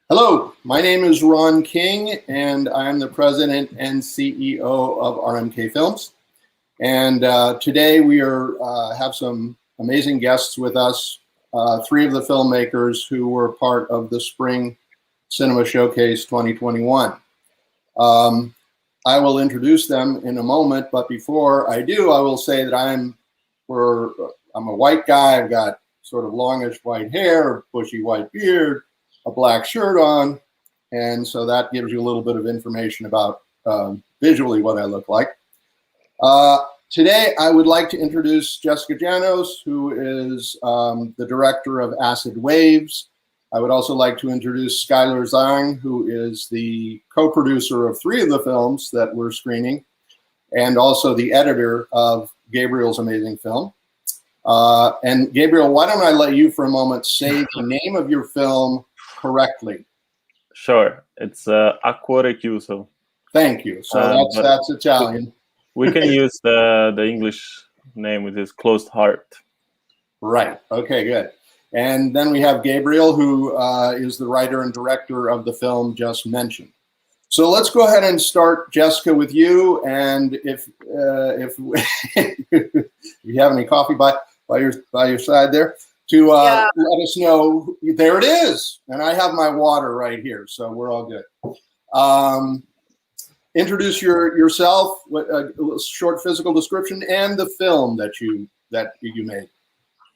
Hello, my name is Ron King, and I'm the president and CEO of RMK Films. And today we have some amazing guests with us, three of the filmmakers who were part of the Spring Cinema Showcase 2021. I will introduce them in a moment, but before I do, I will say that I'm a white guy. I've got sort of longish white hair, bushy white beard, a black shirt on, and so that gives you a little bit of information about visually what I look like. Today, I would like to introduce Jessica Janos, who is the director of Acid Waves. I would also like to introduce Skylar Zhang, who is the co-producer of three of the films that we're screening, and also the editor of Gabriel's amazing film. And Gabriel, why don't I let you for a moment say the name of your film correctly? Sure, it's Acquore Chiuso. Thank you. So that's Italian. We can use the English name, which is Closed Heart. Right. Okay, good. And then we have Gabriel, who is the writer and director of the film just mentioned. So let's go ahead and start, Jessica, with you. And if you have any coffee by your side there, to let us know. There it is. And I have my water right here, so we're all good. Introduce yourself, a short physical description, and the film that you made.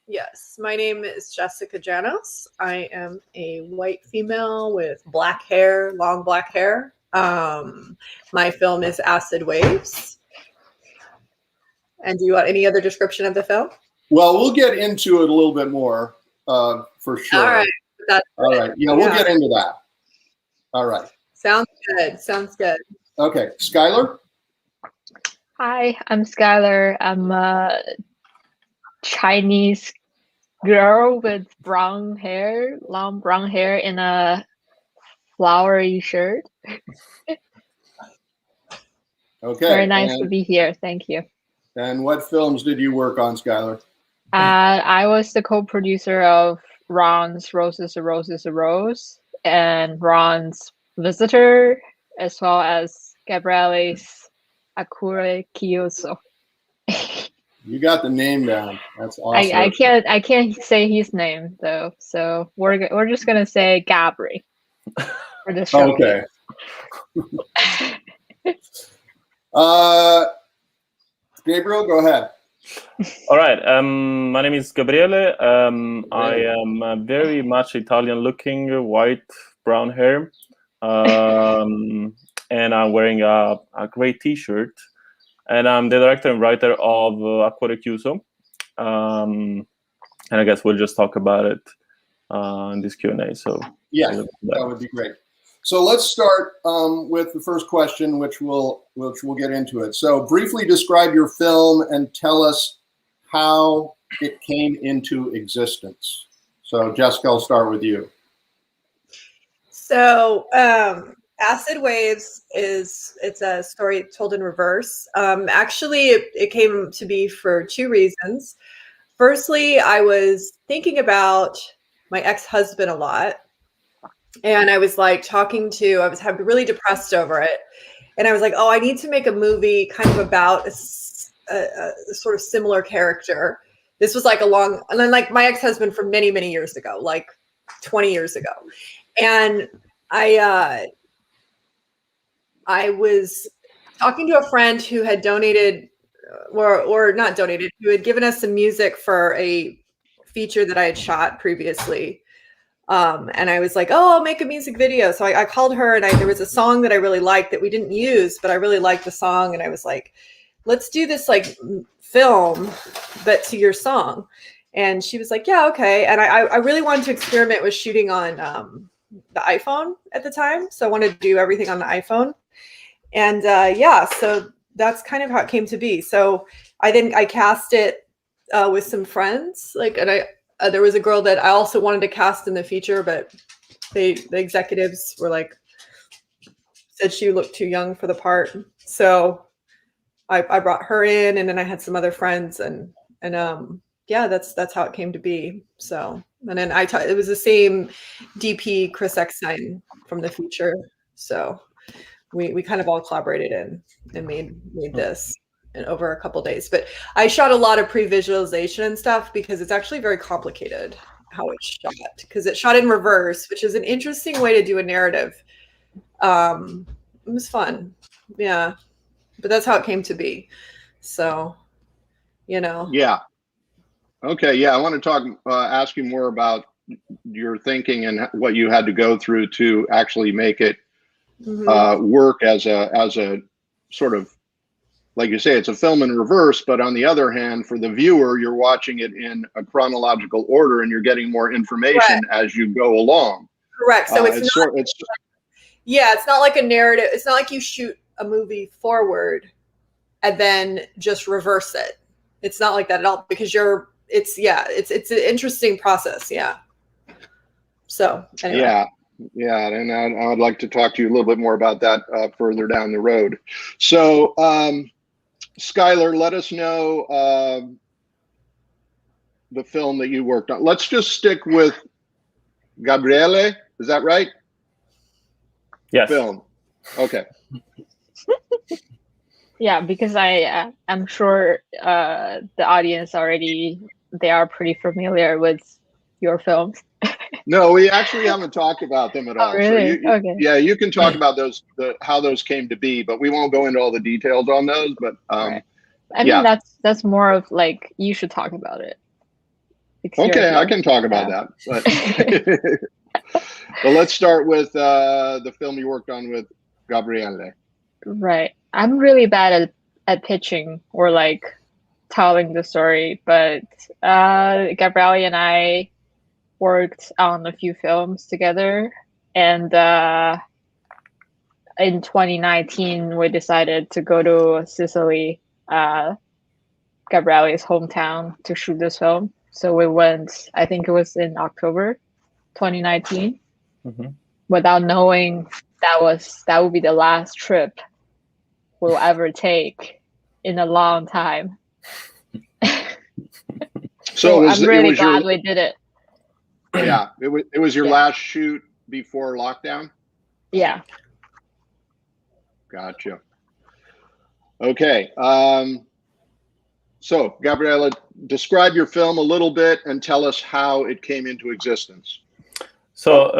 Yes, my name is Jessica Janos. I am a white female with black hair, long black hair. My film is Acid Waves. And do you want any other description of the film? Well, we'll get into it a little bit more, for sure. All right. All right. Yeah, we'll get into that. All right. Sounds good. Sounds good. Okay. Skylar? Hi, I'm Skylar. I'm a Chinese girl with brown hair, long brown hair, in a flowery shirt. Okay. Very nice to be here. Thank you. And what films did you work on, Skylar? I was the co-producer of Ron's Roses, a Rose is a Rose, and Ron's Visitor, as well as Gabriele's Acquore Chiuso. You got the name down. That's awesome. I can't say his name though, so we're just gonna say Gabri for this show. Okay. Gabriel, go ahead. All right. My name is Gabriele. I am very much Italian-looking, white, brown hair, and I'm wearing a gray T-shirt. And I'm the director and writer of Acquore Chiuso. And I guess we'll just talk about it in this Q&A. So yeah, that would be great. So let's start with the first question, which we'll get into it. So briefly describe your film and tell us how it came into existence. So Jessica, I'll start with you. So Acid Waves it's a story told in reverse. Actually, it came to be for two reasons. Firstly, I was thinking about my ex-husband a lot. And I was like I was really depressed over it. And I was like, oh, I need to make a movie kind of about a sort of similar character. This was like and then like my ex-husband from many, many years ago, like 20 years ago. And I was talking to a friend who had donated or not donated, who had given us some music for a feature that I had shot previously. And I was like, oh, I'll make a music video. So I called her, and there was a song that I really liked that we didn't use, but I really liked the song. And I was like, let's do this like film, but to your song. And she was like, yeah, okay. And I really wanted to experiment with shooting on the iPhone at the time. So I wanted to do everything on the iPhone. And so that's kind of how it came to be. So I cast it with some friends, there was a girl that I also wanted to cast in the feature, but the executives were like, said she looked too young for the part. So I brought her in, and then I had some other friends, and yeah, that's how it came to be. So, and then it was the same DP Chris Eckstein from the future. So we kind of all collaborated and made this in over a couple days. But I shot a lot of pre-visualization and stuff because it's actually very complicated how it's shot, because it's shot in reverse, which is an interesting way to do a narrative. It was fun. Yeah. But that's how it came to be. So, you know. Yeah. Okay. Yeah. I want to talk, ask you more about your thinking and what you had to go through to actually make it work as a sort of, like you say, it's a film in reverse, but on the other hand, for the viewer, you're watching it in a chronological order and you're getting more information as you go along. Correct. So it's not like a narrative. It's not like you shoot a movie forward and then just reverse it. It's not like that at all, because it's an interesting process. Yeah. So anyway. Yeah, and I'd like to talk to you a little bit more about that further down the road. So, Skylar, let us know the film that you worked on. Let's just stick with Gabriele. Is that right? Yes. Film. Okay. Yeah, because I'm sure the audience they are pretty familiar with your films. No, we actually haven't talked about them at all. Oh, really? So okay. Yeah, you can talk about how those came to be, but we won't go into all the details on those. But Right. I mean, that's more of like, you should talk about it. Okay, I can talk about that. But let's start with the film you worked on with Gabriele. Right. I'm really bad at pitching or like telling the story, but Gabriele and I worked on a few films together, and in 2019 we decided to go to Sicily, Gabriele's hometown, to shoot this film. So we went, I think it was in October 2019, without knowing that would be the last trip we'll ever take in a long time. So I'm really glad we did it. Yeah, it was your last shoot before lockdown? Yeah. Gotcha. Okay. So, Gabriele, describe your film a little bit and tell us how it came into existence. So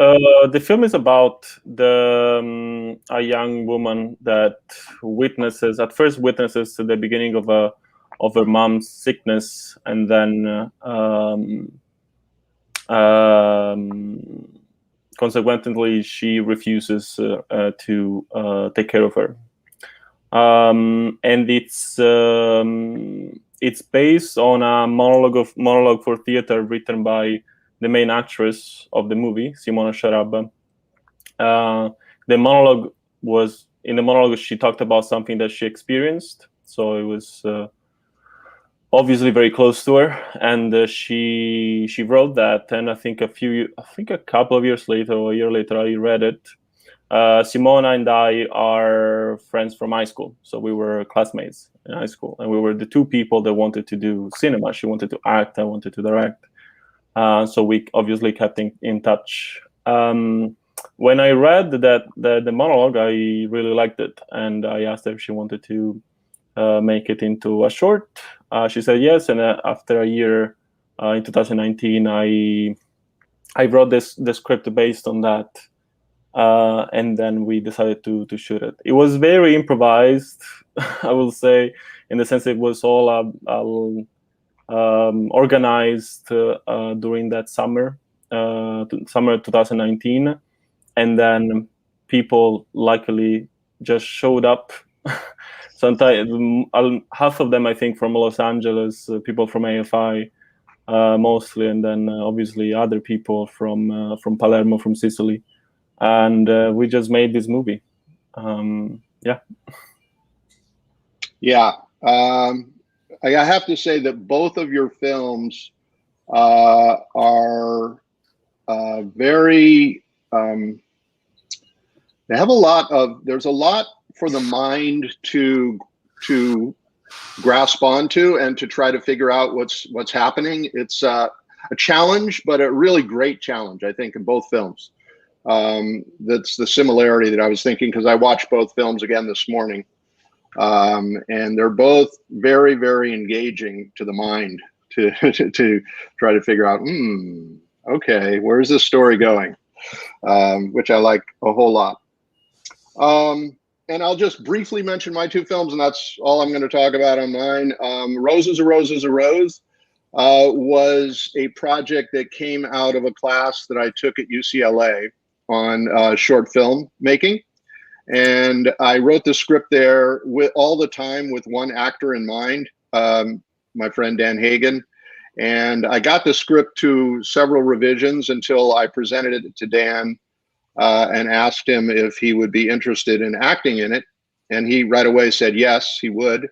the film is about a young woman that witnesses the beginning of her mom's sickness, and then consequently she refuses to take care of her. And it's based on a monologue for theater written by the main actress of the movie, Simona Sciarabba. In the monologue she talked about something that she experienced, so it was obviously very close to her, and she wrote that. And I think a couple of years later, or a year later, I read it. Simona and I are friends from high school, so we were classmates in high school, and we were the two people that wanted to do cinema. She wanted to act, I wanted to direct. So we obviously kept in touch. When I read the monologue, I really liked it, and I asked her if she wanted to make it into a short. She said yes, and after a year, in 2019, I wrote the script based on that, and then we decided to shoot it. It was very improvised, I will say, in the sense it was all organized during that summer 2019, and then people luckily just showed up. Sometimes half of them, I think, from Los Angeles, people from AFI mostly, and then obviously other people from Palermo, from Sicily, and we just made this movie. I have to say that both of your films are very, they have there's a lot for the mind to grasp onto and to try to figure out what's happening. It's a challenge, but a really great challenge, I think, in both films. That's the similarity that I was thinking, because I watched both films again this morning. And they're both very, very engaging to the mind to try to figure out, okay, where's this story going? Which I like a whole lot. And I'll just briefly mention my two films, and that's all I'm going to talk about on mine. Rose is a Rose is a Rose was a project that came out of a class that I took at UCLA on short film making. And I wrote the script there with all the time with one actor in mind, my friend Dan Hagen. And I got the script to several revisions until I presented it to Dan and asked him if he would be interested in acting in it. And he right away said yes, he would,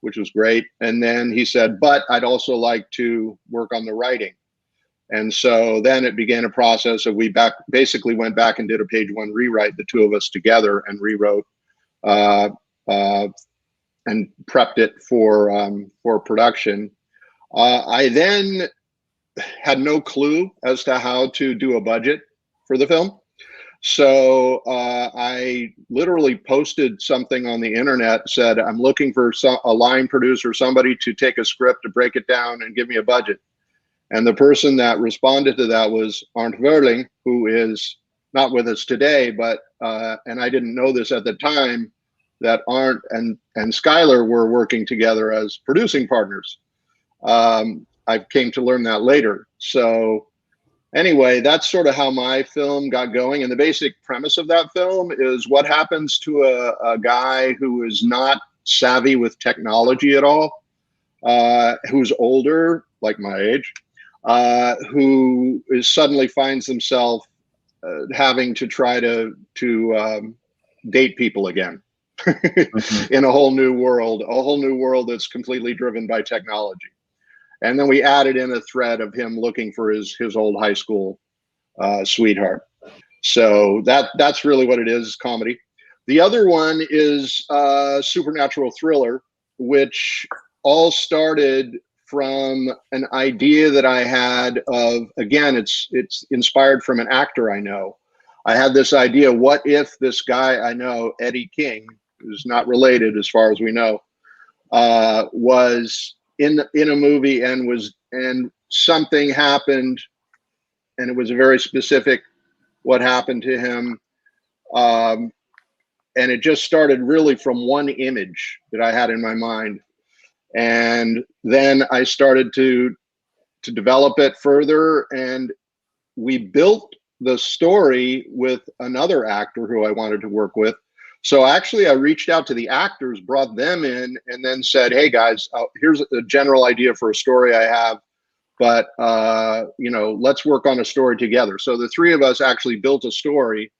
which was great. And then he said, but I'd also like to work on the writing. And so then it began a process of basically went back and did a page one rewrite, the two of us together, and rewrote and prepped it for production. I then had no clue as to how to do a budget for the film. So I literally posted something on the internet, said, I'm looking for a line producer, somebody to take a script, to break it down and give me a budget. And the person that responded to that was Arndt Verling, who is not with us today, but, and I didn't know this at the time, that Arndt and Skylar were working together as producing partners. I came to learn that later. So anyway, that's sort of how my film got going. And the basic premise of that film is what happens to a guy who is not savvy with technology at all, who's older, like my age, who suddenly finds himself having to try to date people again in a whole new world that's completely driven by technology. And then we added in a thread of him looking for his old high school sweetheart. So that's really what it is, comedy. The other one is supernatural thriller, which all started from an idea that I had of, again, it's inspired from an actor I know. I had this idea, what if this guy I know, Eddie King, who's not related as far as we know, was in a movie and something happened, and it was a very specific what happened to him. And it just started really from one image that I had in my mind. And then I started to develop it further, and we built the story with another actor who I wanted to work with. So actually I reached out to the actors, brought them in, and then said, hey guys, here's a general idea for a story I have, but let's work on a story together. So the three of us actually built a story.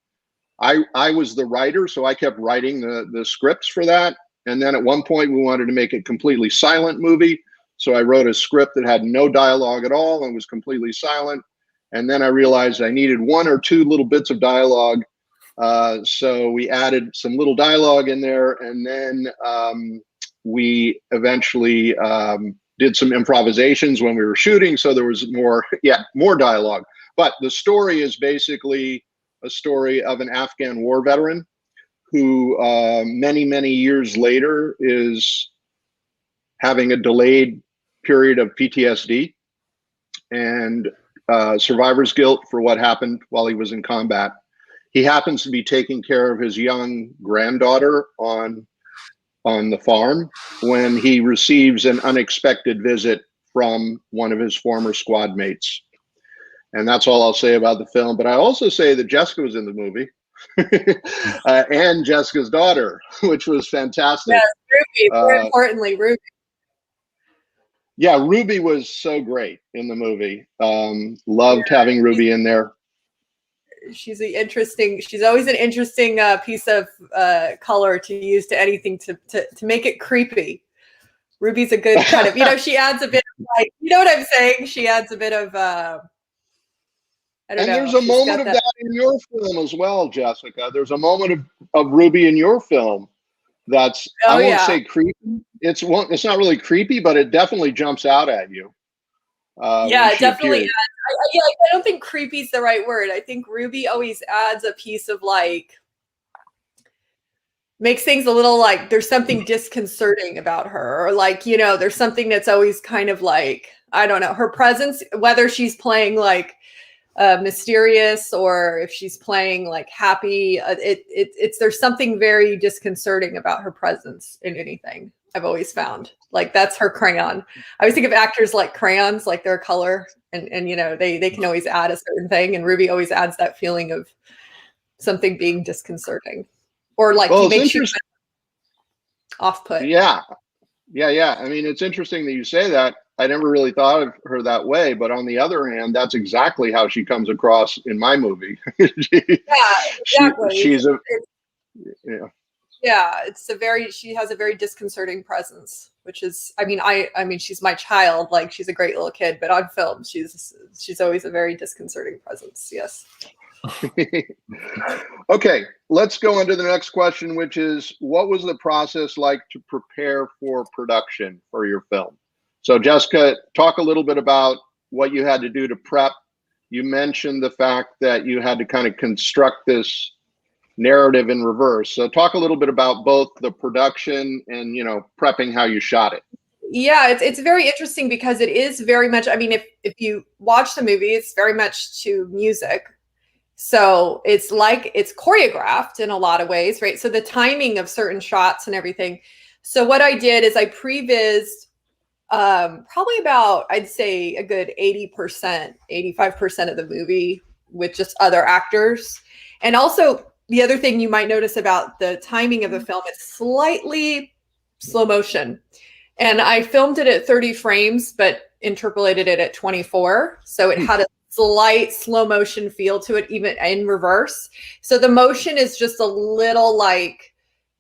I was the writer, so I kept writing the scripts for that. And then at one point we wanted to make a completely silent movie. So I wrote a script that had no dialogue at all and was completely silent. And then I realized I needed one or two little bits of dialogue. So we added some little dialogue in there. And then we eventually did some improvisations when we were shooting. So there was more dialogue. But the story is basically a story of an Afghan war veteran who many, many years later is having a delayed period of PTSD and survivor's guilt for what happened while he was in combat. He happens to be taking care of his young granddaughter on the farm when he receives an unexpected visit from one of his former squad mates. And that's all I'll say about the film. But I also say that Jessica was in the movie. And Jessica's daughter, which was fantastic. Yes, Ruby, more importantly, Ruby. Yeah, Ruby was so great in the movie. Loved having Ruby in there. She's always an interesting piece of color to use to anything to make it creepy. Ruby's a good kind of, she adds a bit of like, you know what I'm saying? She adds a bit of, I don't know. There's a moment of that in your film as well, Jessica. There's a moment of Ruby in your film that's, I won't say creepy. it's not really creepy, but it definitely jumps out at you. Yeah, it definitely appears. adds. I don't think creepy is the right word. I think Ruby always adds a piece of like, makes things a little like there's something disconcerting about her, or like, you know, there's something that's always kind of like, I don't know, her presence, whether she's playing like mysterious or if she's playing like happy, it's there's something very disconcerting about her presence in anything. I've always found like that's her crayon. I always think of actors like crayons, like their color, and you know they can always add a certain thing, and Ruby always adds that feeling of something being disconcerting, or like Well, he it's makes you interesting. off put. Yeah. I mean, it's interesting that you say that. I never really thought of her that way, but on the other hand, that's exactly how she comes across in my movie. Yeah, exactly. She's a yeah. Yeah, she has a very disconcerting presence, which is, I mean, she's my child, like she's a great little kid, but on film, she's always a very disconcerting presence. Yes. Okay, let's go on to the next question, which is, what was the process like to prepare for production for your film? So Jessica, talk a little bit about what you had to do to prep. You mentioned the fact that you had to kind of construct this narrative in reverse. So talk a little bit about both the production and, you know, prepping how you shot it. Yeah, it's very interesting because it is very much, I mean, if you watch the movie, it's very much to music. So it's like it's choreographed in a lot of ways, right? So the timing of certain shots and everything. So what I did is I prevised probably about, I'd say a good 80%, 85% of the movie with just other actors. And also the other thing you might notice about the timing of the film is slightly slow motion. And I filmed it at 30 frames, but interpolated it at 24. So it had a slight slow motion feel to it, even in reverse. So the motion is just a little like,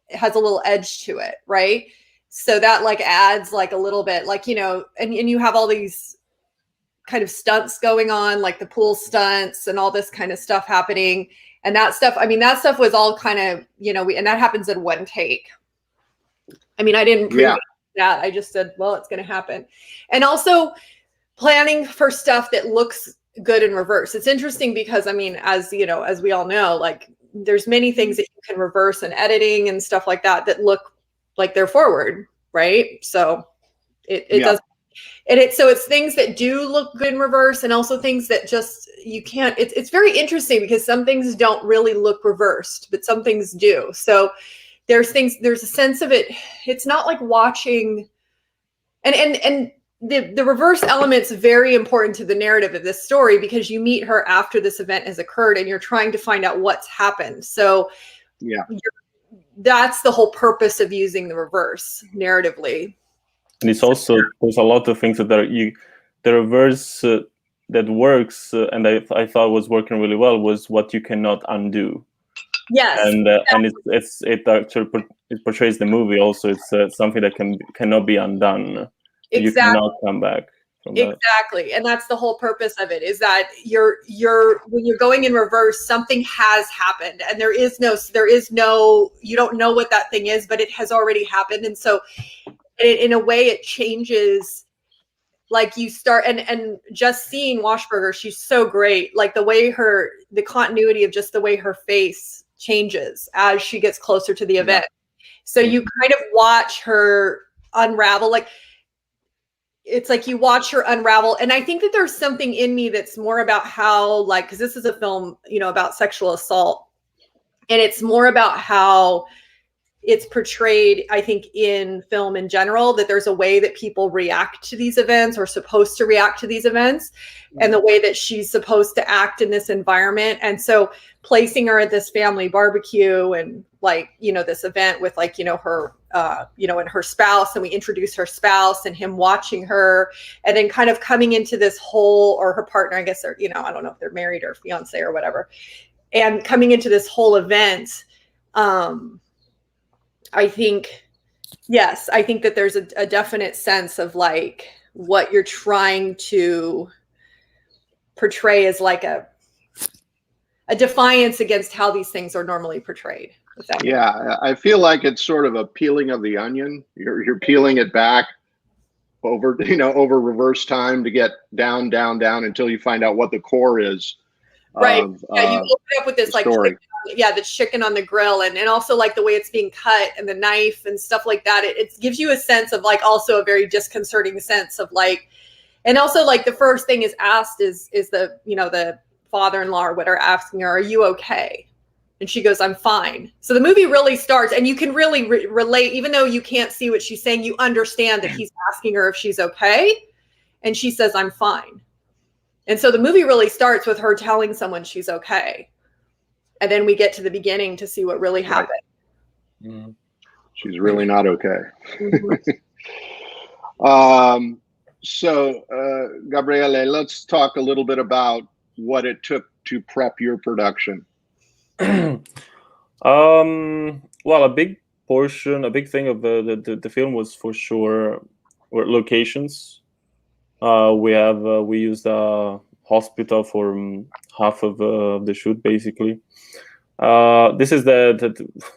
it has a little edge to it, right? So that like adds like a little bit, like, you know, and you have all these kind of stunts going on, like the pool stunts and all this kind of stuff happening. And that stuff, I mean, that stuff was all kind of, you know, and that happens in one take. I mean, I didn't preview that. I just said, well, it's going to happen. And also planning for stuff that looks good in reverse. It's interesting because, I mean, as you know, as we all know, like there's many things that you can reverse in editing and stuff like that that look like they're forward, right? So it does. And it's things that do look good in reverse, and also things that just you can't. It's very interesting because some things don't really look reversed, but some things do. So there's a sense of it. It's not like watching, and the reverse element's very important to the narrative of this story because you meet her after this event has occurred, and you're trying to find out what's happened. So that's the whole purpose of using the reverse narratively. And it's also, there's a lot of things that the reverse that works, and I thought was working really well, was what you cannot undo. Yes, and it actually it portrays the movie also. It's something that cannot be undone. Exactly. You cannot come back from that. Exactly, and that's the whole purpose of it. Is that you're when you're going in reverse, something has happened, and there is no you don't know what that thing is, but it has already happened, and so. In a way, it changes. Like you start, and just seeing Washburger, she's so great. Like the way the continuity of just the way her face changes as she gets closer to the event. So you kind of watch her unravel. Like it's like you watch her unravel. And I think that there's something in me that's more about how, like, because this is a film, you know, about sexual assault, and it's more about how it's portrayed, I think, in film in general, that there's a way that people react to these events or supposed to react to these events, and the way that she's supposed to act in this environment. And so placing her at this family barbecue and like, you know, this event with like, you know, her, you know, and her spouse, and we introduce her spouse and him watching her, and then kind of coming into this whole, or her partner, I guess, or, you know, I don't know if they're married or fiance or whatever, and coming into this whole event. I think, yes, I think that there's a definite sense of like what you're trying to portray as like a defiance against how these things are normally portrayed. Yeah, I feel like it's sort of a peeling of the onion. You're peeling it back over, over reverse time to get down, down, down until you find out what the core is. Right. Of, yeah, you open up with this like story. the chicken on the grill, and also like the way it's being cut and the knife and stuff like that. It gives you a sense of like also a very disconcerting sense of like, and also like the first thing is asked is the the father-in-law or whatever asking her, "Are you okay?" And she goes, "I'm fine." So the movie really starts, and you can really relate, even though you can't see what she's saying. You understand that he's asking her if she's okay, and she says, "I'm fine." And so the movie really starts with her telling someone she's okay. And then we get to the beginning to see what really happened. Mm. She's really not okay. Mm-hmm. So, Gabriele, let's talk a little bit about what it took to prep your production. Well, a big thing of the film was for sure were locations. We used a hospital for half of the shoot, basically. This is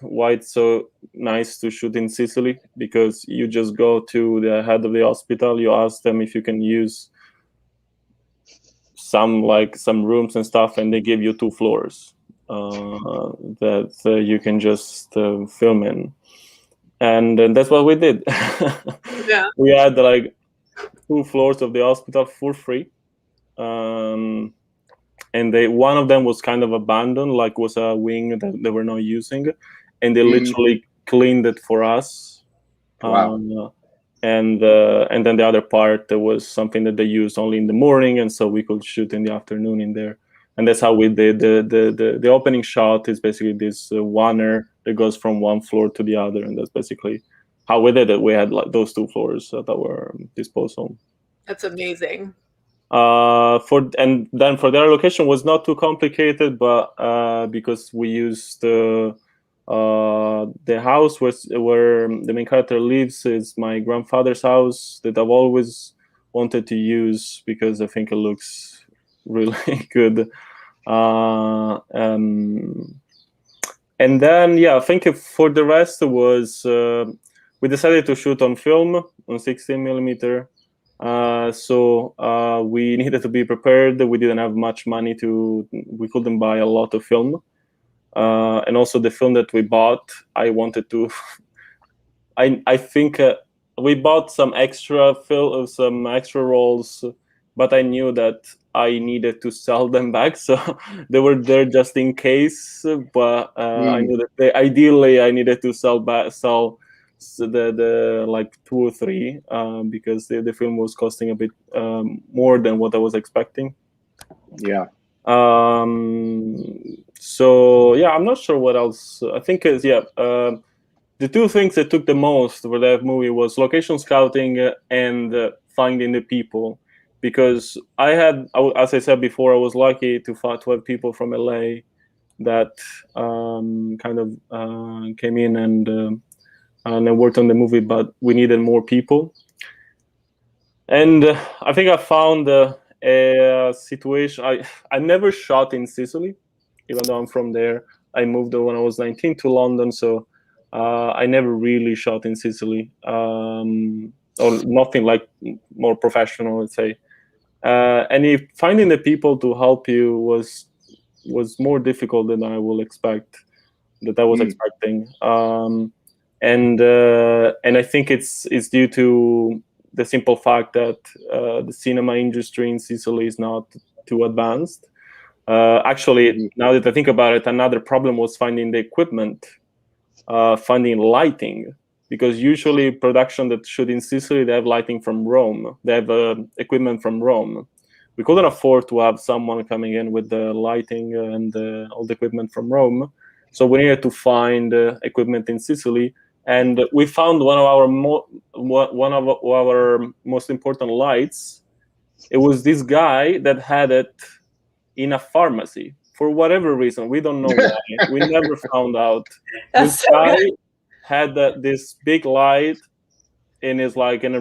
why it's so nice to shoot in Sicily, because you just go to the head of the hospital, you ask them if you can use some rooms and stuff, and they give you 2 floors that you can just film in, and that's what we did. Yeah. We had like 2 floors of the hospital for free, and one of them was kind of abandoned, like was a wing that they were not using, and they literally cleaned it for us. Wow. And then the other part, there was something that they used only in the morning, and so we could shoot in the afternoon in there. And that's how we did the opening shot. Is basically this water that goes from one floor to the other, and that's basically how we did it. We had like those 2 floors that were disposal. That's amazing. For the other location was not too complicated, but because we used the house where the main character lives is my grandfather's house that I've always wanted to use because I think it looks really good. And then I think for the rest it was we decided to shoot on film on 16mm. So we needed to be prepared. We didn't have much money we couldn't buy a lot of film. And also the film that we bought, I wanted to, I think we bought some extra rolls, but I knew that I needed to sell them back. So they were there just in case, but I knew that ideally I needed to sell the like 2 or 3 because the film was costing a bit more than what I was expecting. Yeah. So I'm not sure what else. I think the 2 things that took the most for that movie was location scouting and finding the people, because as I said before, I was lucky to have people from LA that kind of came in and I worked on the movie, but we needed more people. And I think I found a situation. I never shot in Sicily, even though I'm from there. I moved when I was 19 to London, so I never really shot in Sicily, or nothing like more professional, let's say. And finding the people to help you was more difficult than I was expecting. And I think it's due to the simple fact that the cinema industry in Sicily is not too advanced. Actually, now that I think about it, another problem was finding the equipment, finding lighting, because usually production that shoot in Sicily, they have lighting from Rome. They have equipment from Rome. We couldn't afford to have someone coming in with the lighting and all the equipment from Rome. So we needed to find equipment in Sicily. And we found one of our most important lights. It was this guy that had it in a pharmacy for whatever reason. We don't know why. We never found out. This guy had this big light in a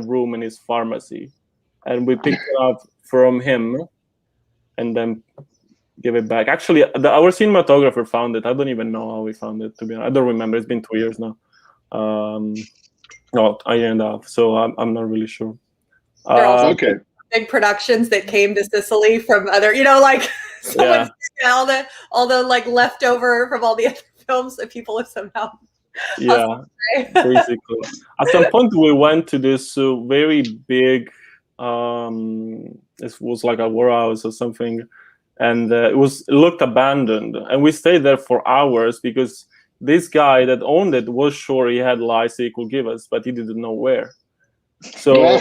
room in his pharmacy, and we picked it up from him, and then give it back. Actually, our cinematographer found it. I don't even know how we found it, to be honest. I don't remember. It's been 2 years now. No, a year and a half. So I'm not really sure. They're also Okay. big productions that came to Sicily from other, like someone's all the like leftover from all the other films that people have somehow. Yeah, basically. At some point, we went to this very big. It was like a warehouse or something, and it looked abandoned. And we stayed there for hours because this guy that owned it was sure he had lights he could give us, but he didn't know where. So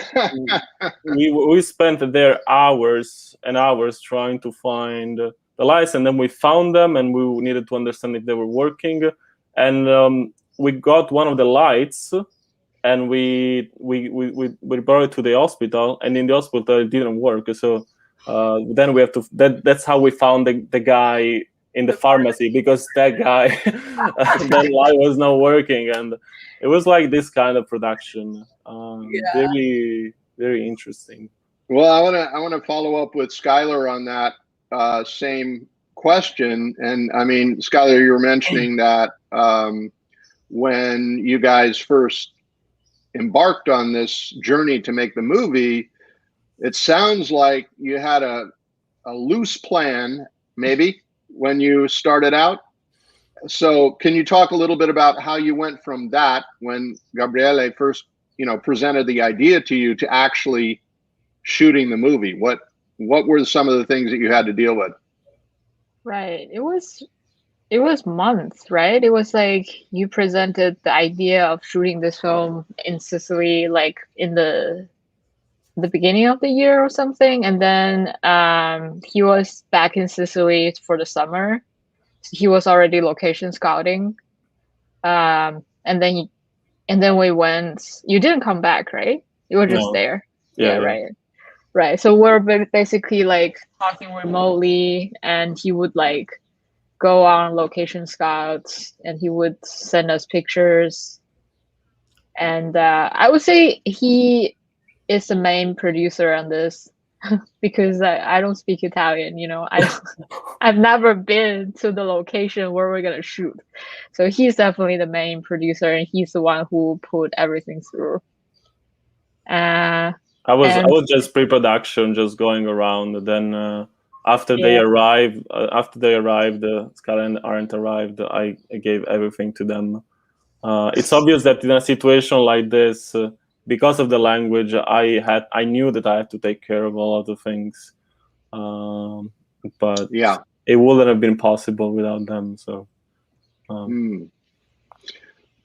we spent there hours and hours trying to find the lights, and then we found them, and we needed to understand if they were working. And we got one of the lights, and we brought it to the hospital, and in the hospital it didn't work. So then we have to. That's how we found the guy in the pharmacy, because that guy that light was not working, and it was like this kind of production. Very, very interesting. Well, I want to follow up with Skylar on that same question. And I mean, Skylar, you were mentioning that when you guys first embarked on this journey to make the movie, it sounds like you had a loose plan, maybe, when you started out. So can you talk a little bit about how you went from that, when Gabriele first, presented the idea to you, to actually shooting the movie? What were some of the things that you had to deal with? Right. It was months, right? It was like you presented the idea of shooting this film in Sicily, like in the beginning of the year or something, and then he was back in Sicily for the summer. He was already location scouting, and then we went. You didn't come back, right? You were just there. Yeah, right. So we're basically like talking remotely, and he would like go on location scouts, and he would send us pictures. And I would say he is the main producer on this because I don't speak Italian. I've never been to the location where we're gonna shoot, so he's definitely the main producer, and he's the one who put everything through. I was just pre-production, just going around. And then after they arrived, Skylar and Arendt arrived, I gave everything to them. It's obvious that in a situation like this, because of the language, I knew that I had to take care of a lot of things, but it wouldn't have been possible without them. So,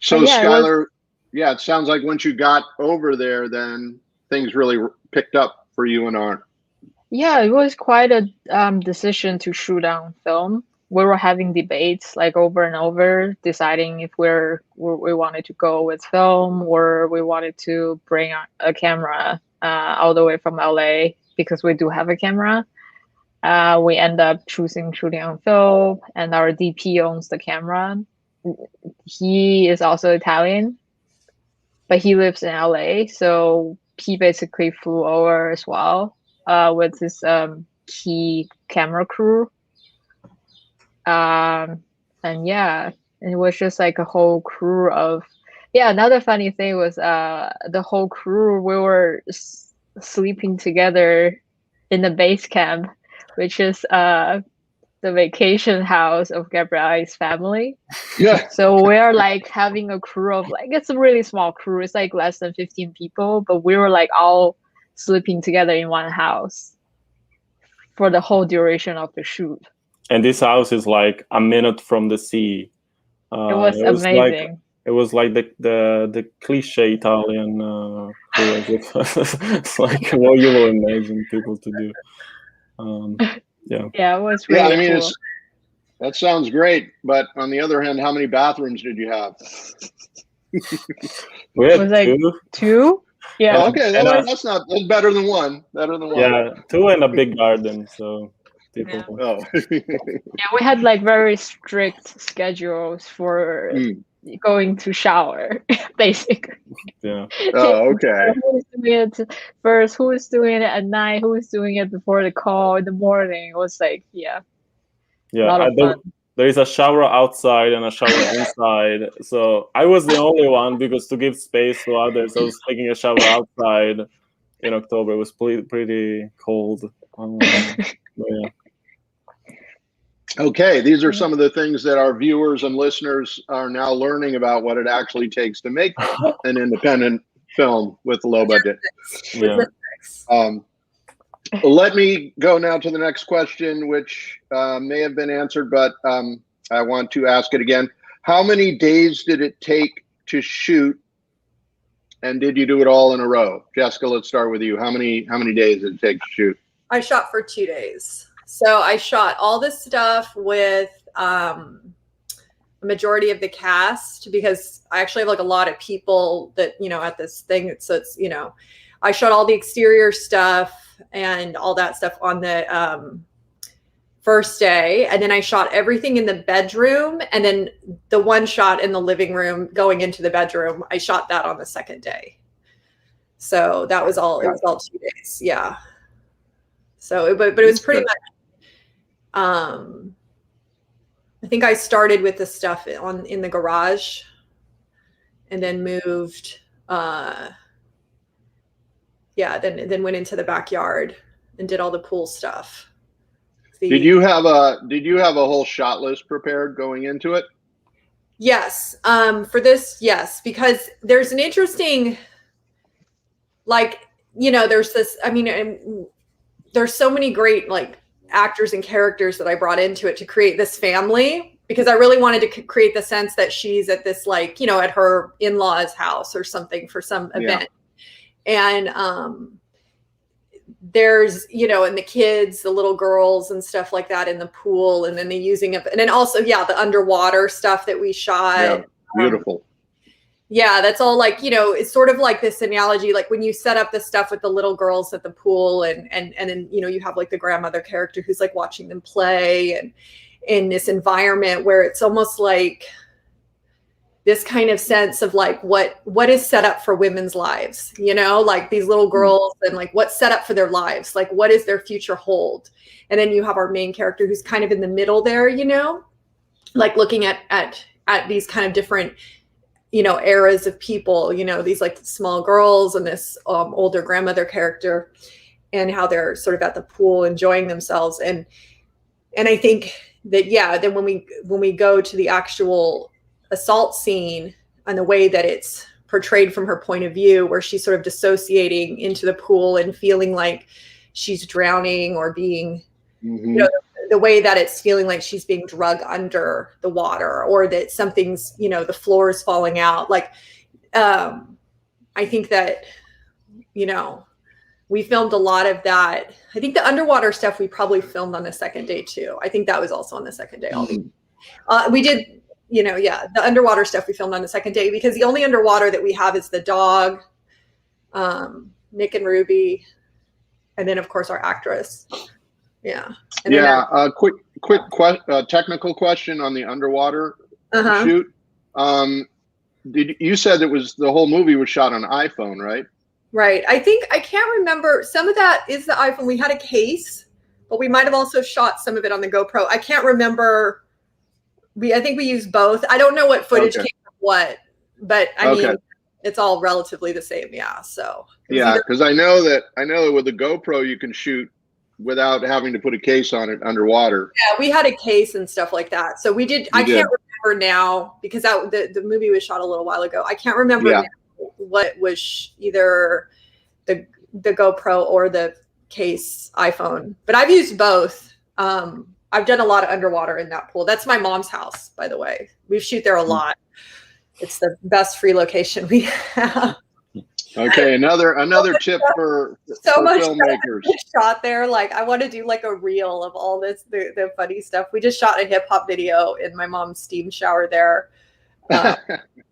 so Skylar, it sounds like once you got over there, then things really picked up for you and Arndt. Yeah, it was quite a decision to shoot on film. We were having debates like over and over, deciding if we wanted to go with film or we wanted to bring a camera all the way from LA, because we do have a camera. We end up choosing shooting on film, and our DP owns the camera. He is also Italian, but he lives in LA, so he basically flew over as well with his key camera crew. And it was just like a whole crew of another funny thing was the whole crew, we were sleeping together in the base camp, which is the vacation house of Gabriele's family. Yeah. So we're like having a crew of it's a really small crew. It's like less than 15 people, but we were like all sleeping together in one house for the whole duration of the shoot. And this house is like a minute from the sea. It was amazing. It was like the cliche Italian crew. It's like what you will imagine people to do. Yeah, it was really cool. That sounds great, but on the other hand, how many bathrooms did you have? We had two. Yeah. Oh, okay, that's better than one. Yeah, 2 and a big garden. So people. Yeah. Oh. Yeah, we had like very strict schedules for going to shower, basically. Yeah. Oh, okay. Who is doing it first? Who is doing it at night? Who is doing it before the call in the morning? It was like, A lot of fun. There is a shower outside and a shower inside. So I was the only one, because to give space to others, I was taking a shower outside in October. It was pretty cold. Yeah. Okay, these are some of the things that our viewers and listeners are now learning about what it actually takes to make an independent film with a low budget. Yeah. Let me go now to the next question, which may have been answered, but I want to ask it again. How many days did it take to shoot, and did you do it all in a row? Jessica, let's start with you. How many days did it take to shoot? I shot for 2 days. So I shot all this stuff with a majority of the cast, because I actually have like a lot of people that, you know, at this thing. So it's, you know, I shot all the exterior stuff and all that stuff on the first day. And then I shot everything in the bedroom. And then the one shot in the living room going into the bedroom, I shot that on the second day. So that was all, it was all 2 days. Yeah. So, but it was pretty much, I think I started with the stuff in the garage and then moved, then went into the backyard and did all the pool stuff. Did you have a whole shot list prepared going into it? Yes. For this, yes, because there's an interesting, like, you know, there's this, I mean, there's so many great like actors and characters that I brought into it to create this family, because I really wanted to create the sense that she's at this, like, you know, at her in-laws house or something for some event. And there's, you know, and the kids, the little girls and stuff like that in the pool, and then the using of, and then also, yeah, the underwater stuff that we shot. Yeah, beautiful. Yeah, that's all, like, you know, it's sort of like this analogy, like when you set up the stuff with the little girls at the pool, and then, you know, you have like the grandmother character who's like watching them play, and in this environment where it's almost like this kind of sense of like what is set up for women's lives, you know, like these little girls, and like what's set up for their lives, like what is their future hold. And then you have our main character who's kind of in the middle there, you know, like looking at these kind of different, you know, eras of people, you know, these like small girls and this older grandmother character, and how they're sort of at the pool enjoying themselves. And I think that, yeah, then when we go to the actual assault scene and the way that it's portrayed from her point of view, where she's sort of dissociating into the pool and feeling like she's drowning or being, you know, the way that it's feeling like she's being drugged under the water, or that something's, you know, the floor is falling out. Like, I think that, you know, we filmed a lot of that. I think the underwater stuff we probably filmed on the second day too. I think that was also on the second day. We did, you know, yeah, the underwater stuff we filmed on the second day, because the only underwater that we have is the dog, Nick and Ruby, and then of course our actress. Yeah. And yeah. Quick technical question on the underwater shoot. You said it was, the whole movie was shot on iPhone, right? Right. I think, I can't remember. Some of that is the iPhone. We had a case, but we might have also shot some of it on the GoPro. I can't remember. I think we used both. I don't know what footage came from what, but I mean, it's all relatively the same. Yeah. So yeah, because I know that with the GoPro you can shoot without having to put a case on it underwater. Yeah, we had a case and stuff like that. So we did. I can't remember now, because the movie was shot a little while ago. I can't remember now what was either the GoPro or the case iPhone, but I've used both. I've done a lot of underwater in that pool. That's my mom's house, by the way. We shoot there a lot. It's the best free location we have. Okay, another tip for much filmmakers. Shot there, like I want to do like a reel of all this, the funny stuff. We just shot a hip hop video in my mom's steam shower there.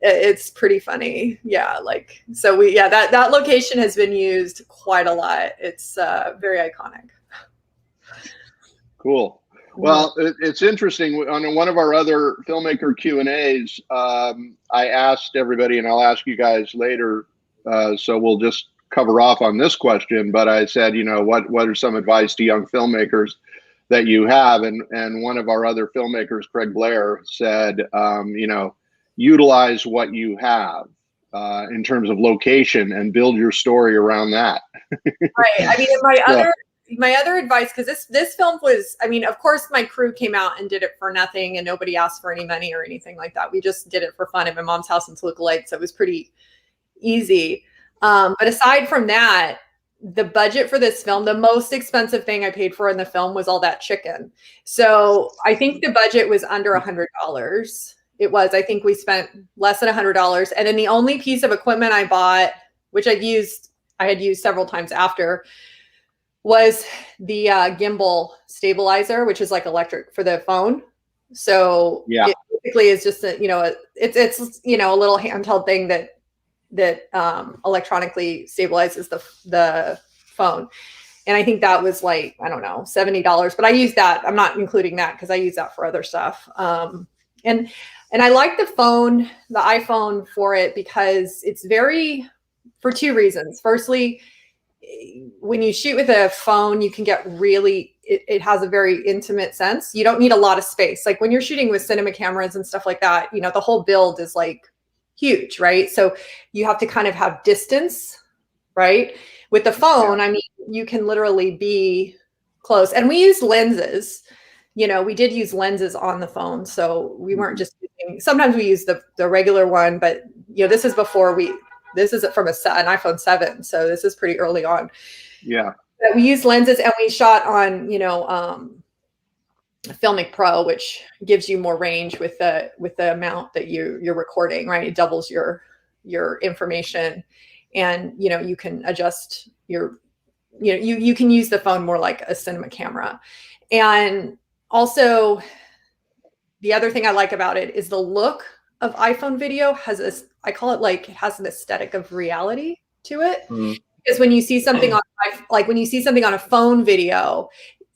It's pretty funny. Yeah, like, so that location has been used quite a lot. It's very iconic. Cool. Well, it's interesting. On one of our other Filmmaker Q&As, I asked everybody, and I'll ask you guys later, so we'll just cover off on this question, but I said, you know, what are some advice to young filmmakers? that you have. And one of our other filmmakers, Craig Blair, said, utilize what you have in terms of location and build your story around that. Right. I mean, So, my other advice, because this film was, I mean, of course, my crew came out and did it for nothing, and nobody asked for any money or anything like that. We just did it for fun at my mom's house in Toluca Lake, so it was pretty easy. But aside from that, the budget for this film, the most expensive thing I paid for in the film was all that chicken. So I think the budget was under $100. It was, I think we spent less than $100. And then the only piece of equipment I bought, which I had used several times after, was the gimbal stabilizer, which is like electric for the phone. So yeah, it basically is just a little handheld thing that electronically stabilizes the phone. And I think that was like, I don't know, $70, but I use that. I'm not including that because I use that for other stuff. And I like the iPhone for it because it's for two reasons. Firstly, when you shoot with a phone, you can get it has a very intimate sense. You don't need a lot of space. Like when you're shooting with cinema cameras and stuff like that, the whole build is like huge, right? So you have to kind of have distance, right? With the phone, I mean, you can literally be close. And we used lenses. We did use lenses on the phone. So we weren't just sometimes we use the regular one, but this is this is from an iPhone 7. So this is pretty early on. Yeah. But we used lenses and we shot on, Filmmaker Pro, which gives you more range with the amount that you're recording, right? It doubles your information, and you can adjust you can use the phone more like a cinema camera. And also, the other thing I like about it is the look of iPhone video has I call it like it has an aesthetic of reality to it. Because when you see something on a phone video,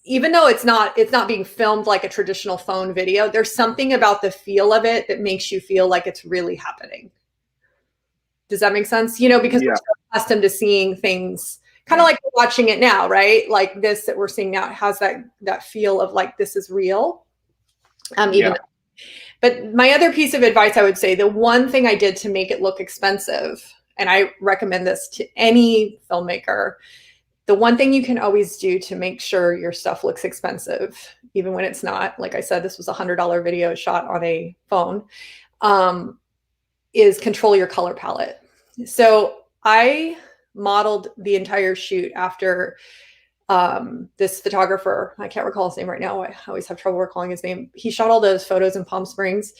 even though it's not being filmed like a traditional phone video, there's something about the feel of it that makes you feel like it's really happening. Does that make sense? Because we're so accustomed to seeing things kind of like we're watching it now, right? Like this that we're seeing now, it has that feel of like this is real. But my other piece of advice, I would say, the one thing I did to make it look expensive, and I recommend this to any filmmaker, the one thing you can always do to make sure your stuff looks expensive, even when it's not, like I said, this was a $100 video shot on a phone, is control your color palette. So I modeled the entire shoot after this photographer. I can't recall his name right now. I always have trouble recalling his name. He shot all those photos in Palm Springs,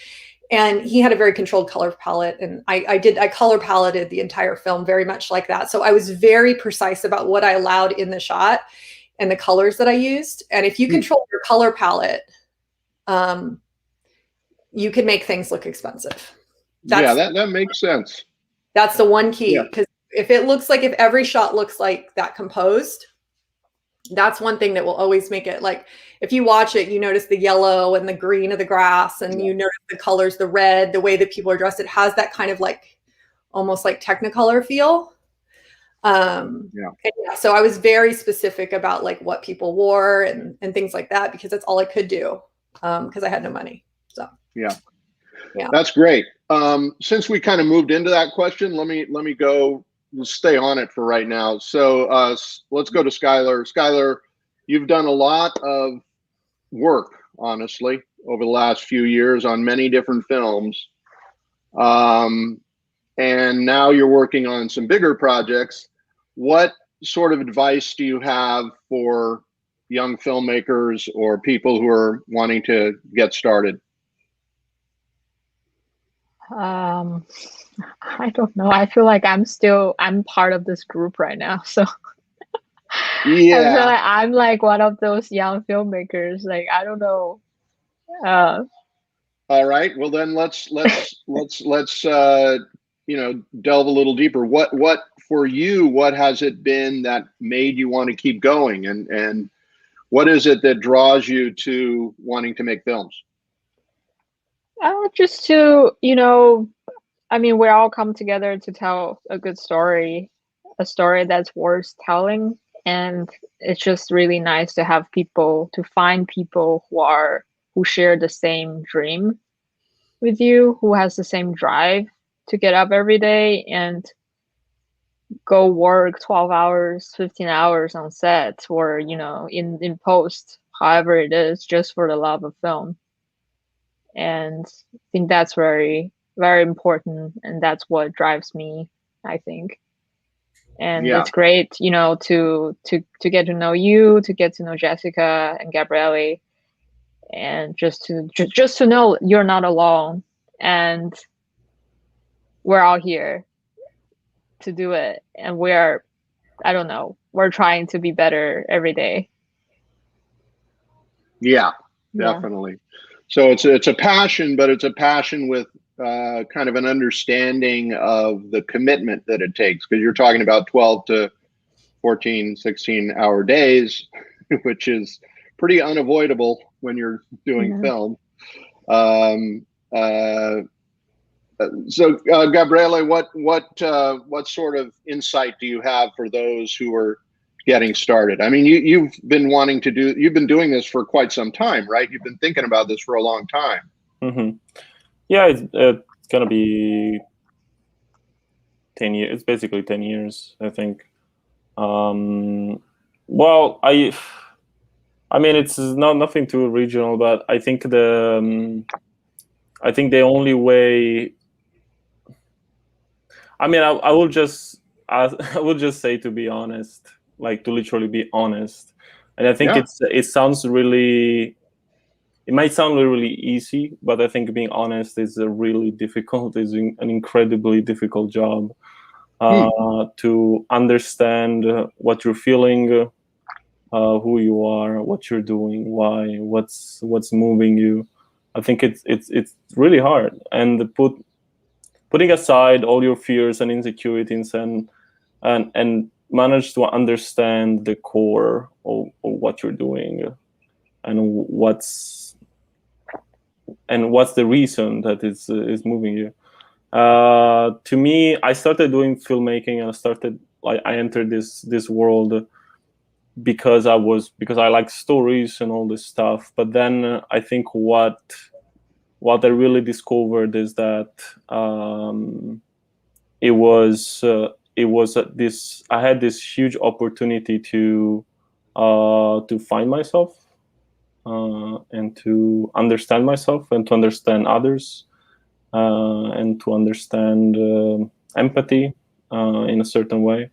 and he had a very controlled color palette. And I color paletted the entire film very much like that. So I was very precise about what I allowed in the shot and the colors that I used. And if you control your color palette, you can make things look expensive. That makes sense. That's the one key, because if every shot looks like that composed, that's one thing that will always make it, like, if you watch it, you notice the yellow and the green of the grass, and you notice the colors, the red, the way that people are dressed. It has that kind of like almost like Technicolor feel. So I was very specific about like what people wore and things like that, because that's all I could do, because I had no money. So that's great. Since we kind of moved into that question, let me go. We'll stay on it for right now. So let's go to Skylar. Skylar, you've done a lot of work, honestly, over the last few years on many different films. And now you're working on some bigger projects. What sort of advice do you have for young filmmakers or people who are wanting to get started? I don't know. I feel like I'm part of this group right now. So I feel like I'm like one of those young filmmakers. Like, I don't know. All right. Well, then let's delve a little deeper. What for you, what has it been that made you want to keep going? And what is it that draws you to wanting to make films? Just to, I mean, we all come together to tell a good story, a story that's worth telling. And it's just really nice to have people, to find people who share the same dream with you, who has the same drive to get up every day and go work 12 hours, 15 hours on set, or, you know, in post, however it is, just for the love of film. And I think that's very, very important, and that's what drives me, I think. And Yeah. it's great, you know, to get to know you, to get to know Jessica and Gabriele, and just to know you're not alone, and we're all here to do it, and we're, I don't know, we're trying to be better every day. Yeah, definitely. So it's a passion, but it's a passion with kind of an understanding of the commitment that it takes, because you're talking about 12 to 14, 16-hour days, which is pretty unavoidable when you're doing film. So Gabriele, what sort of insight do you have for those who are getting started? I mean, you've been doing this for quite some time, right? You've been thinking about this for a long time. Mm-hmm. Yeah, it's gonna be 10 years. It's basically 10 years, I think. Well, I mean, it's nothing too original, but I think the only way. I mean, I will just say, to be honest, like, to literally be honest, and I think it sounds really. It might sound really easy, but I think being honest is really difficult. It's an incredibly difficult job. To understand what you're feeling, who you are, what you're doing, why, what's moving you. I think it's really hard, and putting aside all your fears and insecurities and manage to understand the core of what you're doing, and what's the reason that is moving you. To me, I started doing filmmaking, and I entered this world because I like stories and all this stuff. But then I think what I really discovered is that I had this huge opportunity to find myself, and to understand myself, and to understand others, and to understand empathy in a certain way.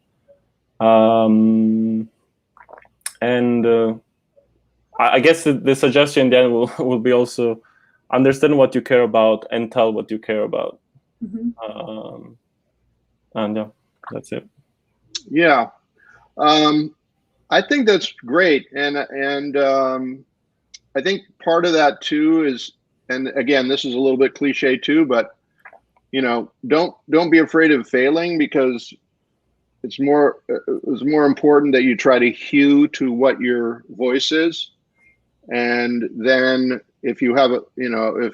And I guess the suggestion then will be also understand what you care about and tell what you care about. Mm-hmm. And yeah, that's it. Yeah. I think that's great. And I think part of that too is, and again, this is a little bit cliche too, but you know, don't be afraid of failing, because it's more important that you try to hew to what your voice is. And then if you have if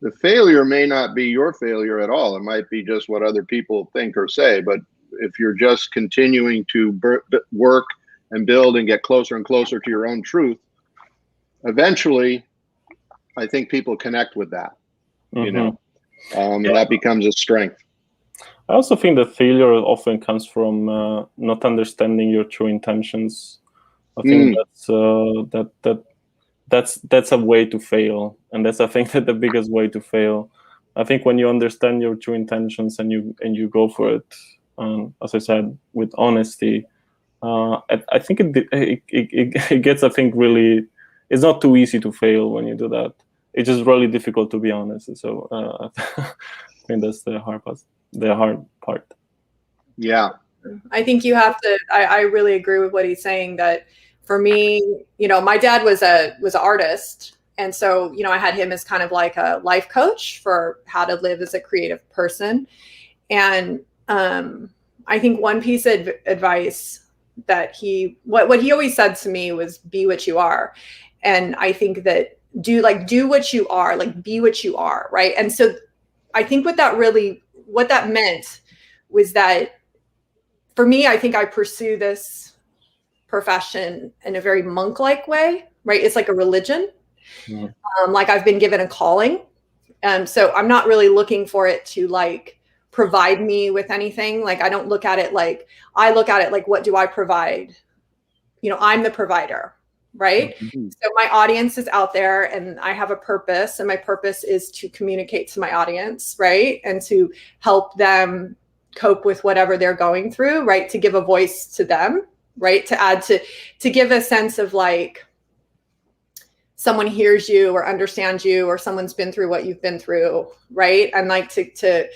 the failure may not be your failure at all, it might be just what other people think or say. But if you're just continuing to work and build and get closer and closer to your own truth, eventually, I think people connect with that, and that becomes a strength. I also think that failure often comes from not understanding your true intentions. I think that's a way to fail, and that's, I think, that the biggest way to fail. I think when you understand your true intentions and you go for it, as I said, with honesty, I think it gets, I think, really, it's not too easy to fail when you do that. It's just really difficult to be honest. So I think that's the hard part. Yeah. I think you have to, I really agree with what he's saying, that for me, my dad was an artist. And so, I had him as kind of like a life coach for how to live as a creative person. And I think one piece of advice that what he always said to me was, be what you are. And I think that do what you are, like be what you are. Right. And so I think what that meant was that for me, I think I pursue this profession in a very monk-like way, right? It's like a religion. Mm. Like I've been given a calling. So I'm not really looking for it to like provide me with anything. Like I don't look at it like, I look at it like, what do I provide? You know, I'm the provider, right? Mm-hmm. So my audience is out there and I have a purpose, and my purpose is to communicate to my audience, right? And to help them cope with whatever they're going through, right? To give a voice to them, right? To add to give a sense of like, someone hears you or understands you, or someone's been through what you've been through, right? And like to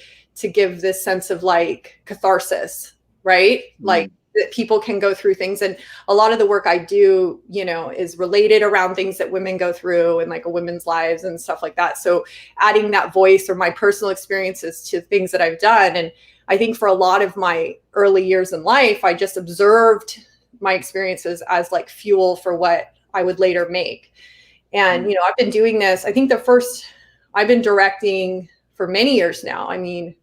give this sense of like catharsis, right? Like that people can go through things. And a lot of the work I do, you know, is related around things that women go through and like a women's lives and stuff like that. So adding that voice or my personal experiences to things that I've done. And I think for a lot of my early years in life, I just observed my experiences as like fuel for what I would later make. And, you know, I've been doing this, I think I've been directing for many years now. I mean,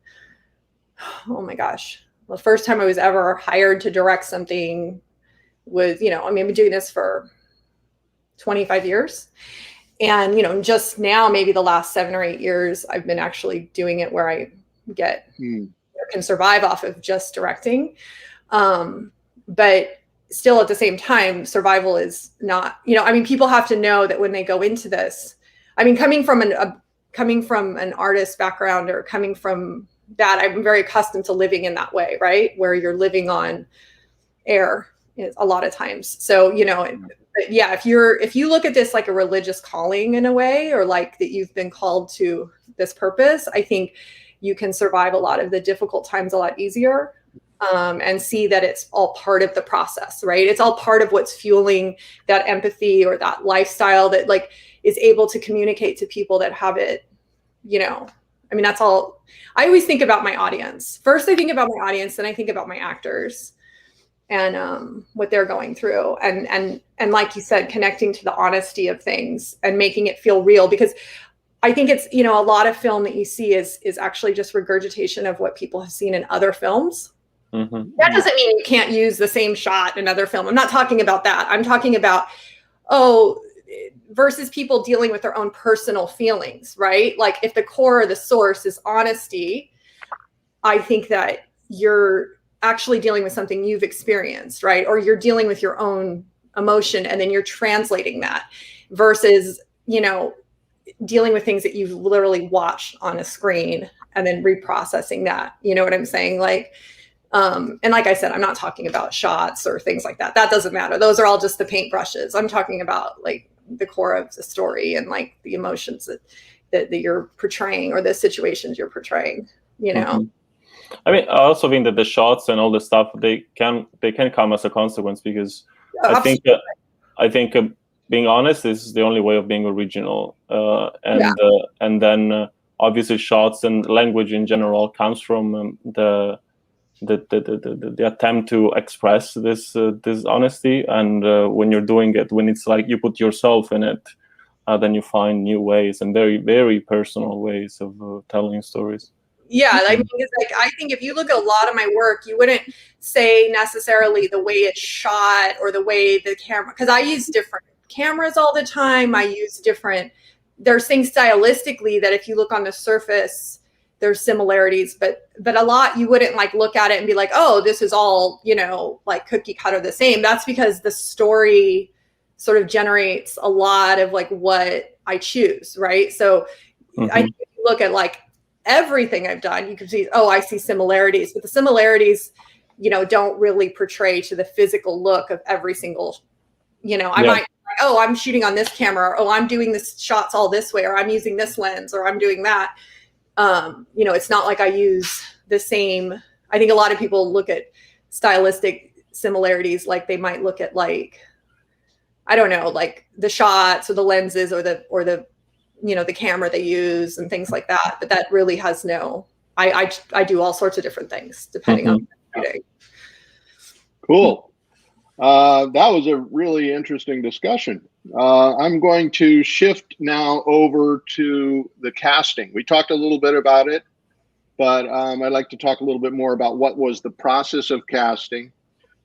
oh my gosh, the first time I was ever hired to direct something was, you know, I mean, I've been doing this for 25 years. And, you know, just now, maybe the last 7 or 8 years, I've been actually doing it where I can survive off of just directing. But still at the same time, survival is not, you know, I mean, people have to know that when they go into this, I mean, coming from an artist background or coming from that, I'm very accustomed to living in that way, right? Where you're living on air a lot of times. So, you know, yeah, if you look at this like a religious calling in a way, or like that you've been called to this purpose, I think you can survive a lot of the difficult times a lot easier. And see that it's all part of the process, right? It's all part of what's fueling that empathy or that lifestyle that like is able to communicate to people that have it, you know. I mean, that's all. I always think about my audience. First, I think about my audience, then I think about my actors and what they're going through. And like you said, connecting to the honesty of things and making it feel real, because I think it's, you know, a lot of film that you see is actually just regurgitation of what people have seen in other films. Mm-hmm. That doesn't mean you can't use the same shot in another film. I'm not talking about that. I'm talking about, versus people dealing with their own personal feelings, right? Like if the core or the source is honesty, I think that you're actually dealing with something you've experienced, right? Or you're dealing with your own emotion and then you're translating that versus, you know, dealing with things that you've literally watched on a screen and then reprocessing that. You know what I'm saying? Like, and like I said, I'm not talking about shots or things like that. That doesn't matter. Those are all just the paintbrushes. I'm talking about like the core of the story and like the emotions that you're portraying or the situations you're portraying, you know? Mm-hmm. I mean, I also think that the shots and all the stuff, they can come as a consequence, because I think being honest is the only way of being original. And then obviously shots and language in general comes from the attempt to express this honesty, and when you're doing it, when it's like you put yourself in it, then you find new ways and very, very personal ways of telling stories. Yeah, I mean, it's like, I think if you look at a lot of my work, you wouldn't say necessarily the way it's shot or the way the camera, because I use different cameras all the time. I use there's things stylistically that if you look on the surface, there's similarities, but a lot you wouldn't like look at it and be like, oh, this is all, you know, like cookie cutter the same. That's because the story sort of generates a lot of like what I choose, right? So I think if you look at like everything I've done, you can see, oh, I see similarities, but the similarities, you know, don't really portray to the physical look of every single, you know, I might like, oh, I'm shooting on this camera, or, oh, I'm doing this shots all this way, or I'm using this lens, or I'm doing that. You know, it's not like I use the same. I think a lot of people look at stylistic similarities like they might look at like, I don't know, like the shots or the lenses or the you know, the camera they use and things like that. But that really has no. I do all sorts of different things depending on what I'm doing. Cool. That was a really interesting discussion. I'm going to shift now over to the casting. We talked a little bit about it, but I'd like to talk a little bit more about what was the process of casting.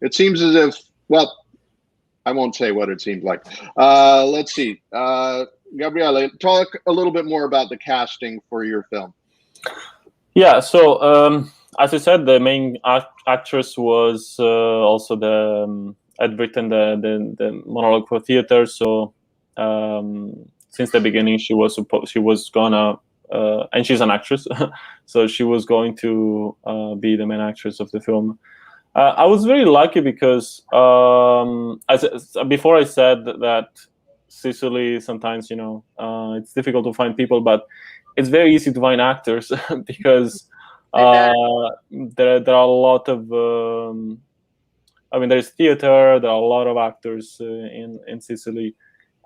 It seems as if, well, I won't say what it seemed like. Let's see. Gabriele, talk a little bit more about the casting for your film. Yeah, so as I said, the main actress was also had written the monologue for theater. So since the beginning, she was gonna, and she's an actress, so she was going to be the main actress of the film. I was very lucky because before I said that Sicily sometimes, it's difficult to find people, but it's very easy to find actors because there are a lot of there's theater, there are a lot of actors in Sicily,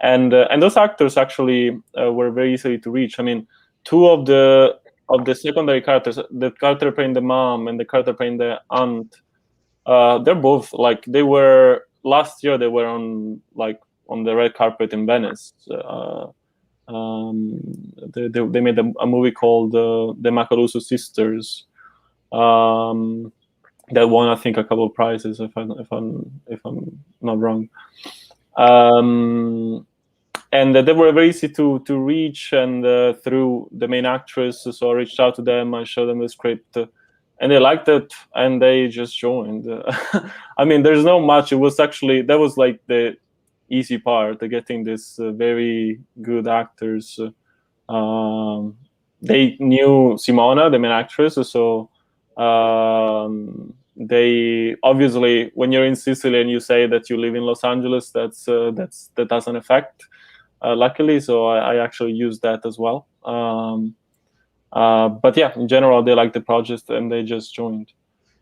and those actors actually were very easily to reach. I mean, two of the secondary characters, the character playing the mom and the character playing the aunt, they're both like, they were last year, they were on the red carpet in Venice. They made a movie called the Macaluso Sisters, that won, I think, a couple of prizes, if I'm not wrong. And they were very easy to reach, and through the main actress, so I reached out to them, I showed them the script, and they liked it, and they just joined. I mean, there's no much. It was actually, that was like the easy part, getting this very good actors. They knew Simona, the main actress, so they obviously, when you're in Sicily and you say that you live in Los Angeles, that has an effect, luckily. So I actually used that as well. But yeah, in general, they liked the project and they just joined,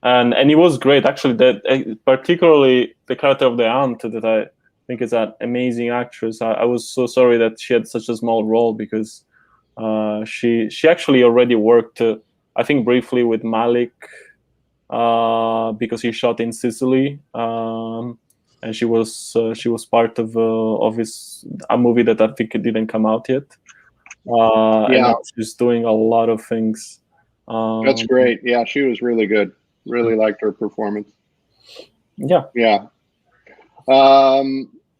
and it was great actually. That particularly the character of the aunt, that I think is an amazing actress. I was so sorry that she had such a small role, because she actually already worked, I think, briefly with Malik, because he shot in Sicily, and she was part of a movie that I think it didn't come out yet. And now she's doing a lot of things. That's great. Yeah, she was really good. Really liked her performance. Yeah. Yeah.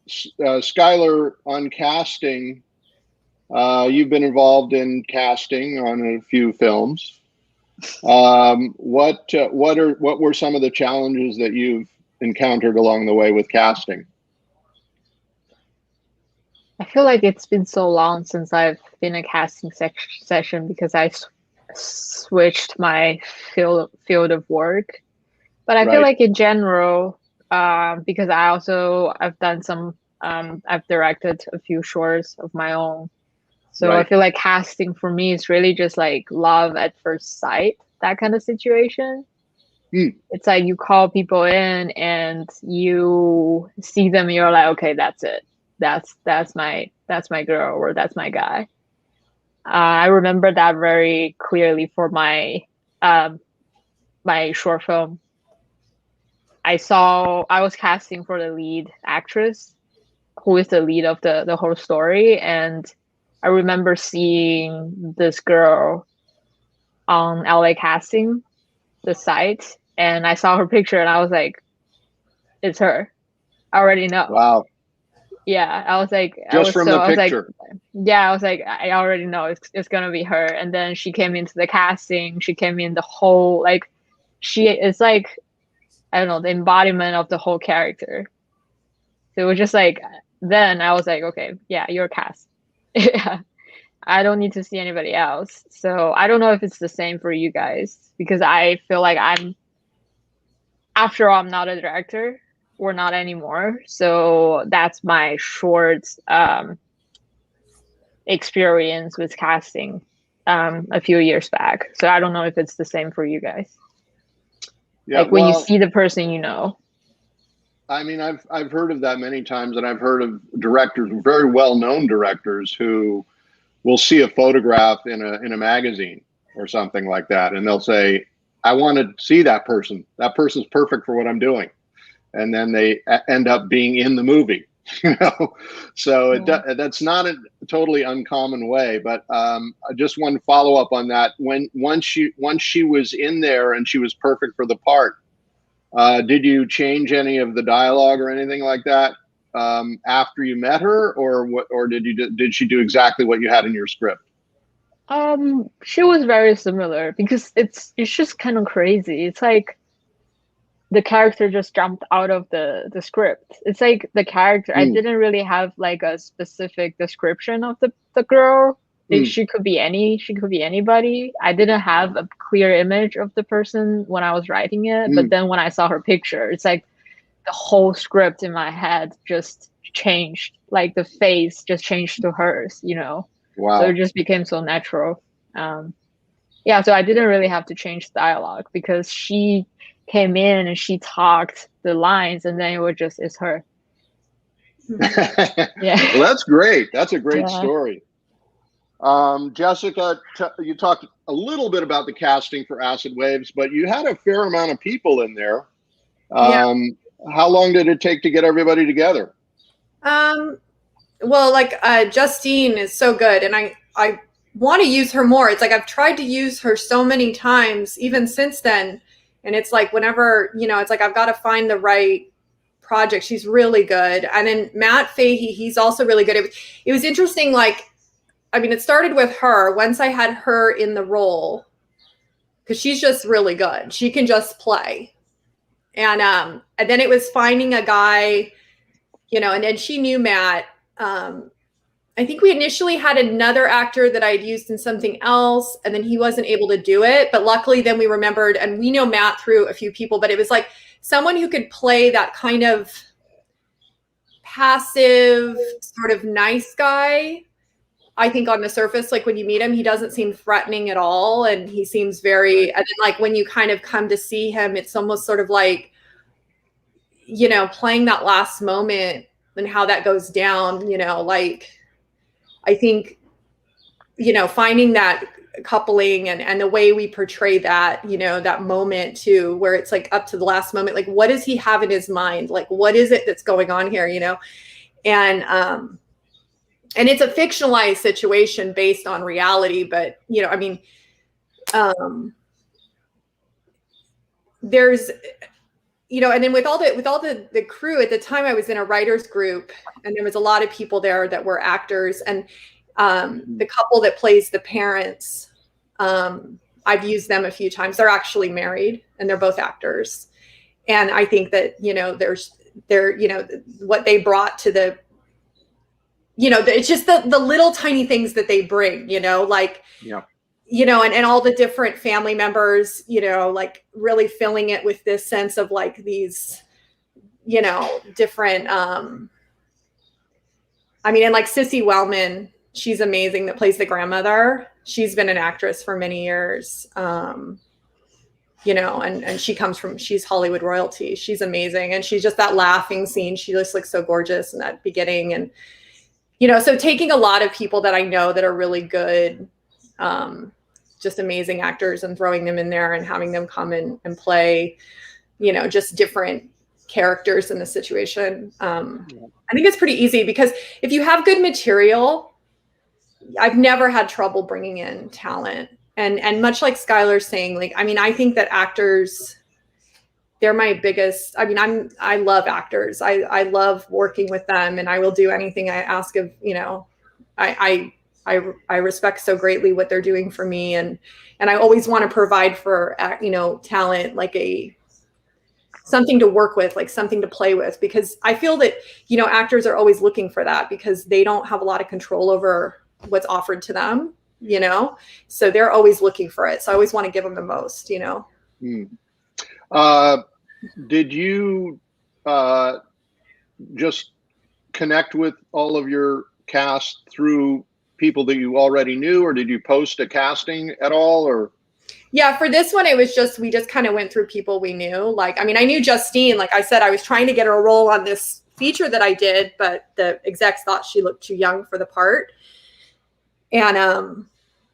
Skylar, on casting, you've been involved in casting on a few films. What were some of the challenges that you've encountered along the way with casting? I feel like it's been so long since I've been in a casting session, because I switched my field of work. But I feel like in general, because I've done some, I've directed a few shorts of my own. So I feel like casting for me is really just like love at first sight, that kind of situation. It's like you call people in and you see them, and you're like, okay, that's it. That's my girl, or that's my guy. I remember that very clearly for my my short film. I was casting for the lead actress, who is the lead of the whole story, and I remember seeing this girl on LA Casting, the site, and I saw her picture and I was like, it's her. I already know. Wow. Yeah, I was like, I was like, I already know it's gonna be her. And then she came into the casting. She came in the whole, like, she is like, I don't know, the embodiment of the whole character. So it was just like, then I was like, okay, yeah, you're cast. Yeah, I don't need to see anybody else. So I don't know if it's the same for you guys, because I feel like after all, I'm not a director. Or not anymore. So that's my short experience with casting a few years back. So I don't know if it's the same for you guys. Yeah, like when you see the person, you know. I mean, I've heard of that many times, and I've heard of directors, very well-known directors, who will see a photograph in a magazine or something like that, and they'll say, I want to see that person. That person's perfect for what I'm doing. And then they end up being in the movie, you know. So that's not a totally uncommon way. But I just want to follow up on that. Once she was in there and she was perfect for the part, did you change any of the dialogue or anything like that? after you met her, or what? Or did she do exactly what you had in your script? She was very similar because it's just kind of crazy. It's like the character just jumped out of the script. It's like the character, I didn't really have like a specific description of the girl. Like she could be anybody. I didn't have a clear image of the person when I was writing it, but then when I saw her picture, it's like the whole script in my head just changed. Like the face just changed to hers, you know. Wow. So it just became so natural. Yeah, so I didn't really have to change dialogue because she came in and she talked the lines, and then it was just, it's her. Yeah. Well, that's great. That's a great story. Jessica, you talked a little bit about the casting for Acid Waves, but you had a fair amount of people in there. How long did it take to get everybody together? Well, like Justine is so good, and I want to use her more. It's like I've tried to use her so many times, even since then. And it's like whenever, you know, it's like I've got to find the right project. She's really good. And then Matt Fahey, he's also really good. It was interesting. Like, I mean, it started with her. Once I had her in the role, because she's just really good. She can just play. And then it was finding a guy, you know, and then she knew Matt. I think we initially had another actor that I had used in something else, and then he wasn't able to do it. But luckily then we remembered, and we know Matt through a few people, but it was like someone who could play that kind of passive, sort of nice guy. I think on the surface, like when you meet him, he doesn't seem threatening at all. And he seems very, and then like when you kind of come to see him, it's almost sort of like, you know, playing that last moment and how that goes down, you know, like, I think, you know, finding that coupling and the way we portray that, you know, that moment too, where it's like up to the last moment, like, what does he have in his mind? Like, what is it that's going on here, you know? And it's a fictionalized situation based on reality, but, you know, I mean, there's, you know, and then with all the crew at the time, I was in a writer's group, and there was a lot of people there that were actors, and the couple that plays the parents, I've used them a few times. They're actually married, and they're both actors. And I think that, you know, you know, what they brought to the, you know, it's just the little tiny things that they bring, you know, like, yeah. You know, and all the different family members, you know, like really filling it with this sense of like these, you know, different, I mean, and like Sissy Wellman, she's amazing, that plays the grandmother. She's been an actress for many years, you know, and she's Hollywood royalty. She's amazing. And she's just that laughing scene. She just looks so gorgeous in that beginning. And, you know, so taking a lot of people that I know that are really good, just amazing actors, and throwing them in there and having them come in and play, you know, just different characters in the situation. I think it's pretty easy, because if you have good material, I've never had trouble bringing in talent. And much like Skylar's saying, like, I mean, I think that actors, they're my biggest, I mean, I love actors. I love working with them, and I will do anything I ask of, you know, I respect so greatly what they're doing for me. And I always want to provide for, you know, talent, like something to work with, like something to play with, because I feel that, you know, actors are always looking for that, because they don't have a lot of control over what's offered to them, you know, so they're always looking for it. So I always want to give them the most, you know. Did you just connect with all of your cast through people that you already knew, or did you post a casting at all? Or yeah, for this one, it was just, we just kind of went through people we knew. Like, I mean, I knew Justine. Like I said, I was trying to get her a role on this feature that I did, but the execs thought she looked too young for the part. And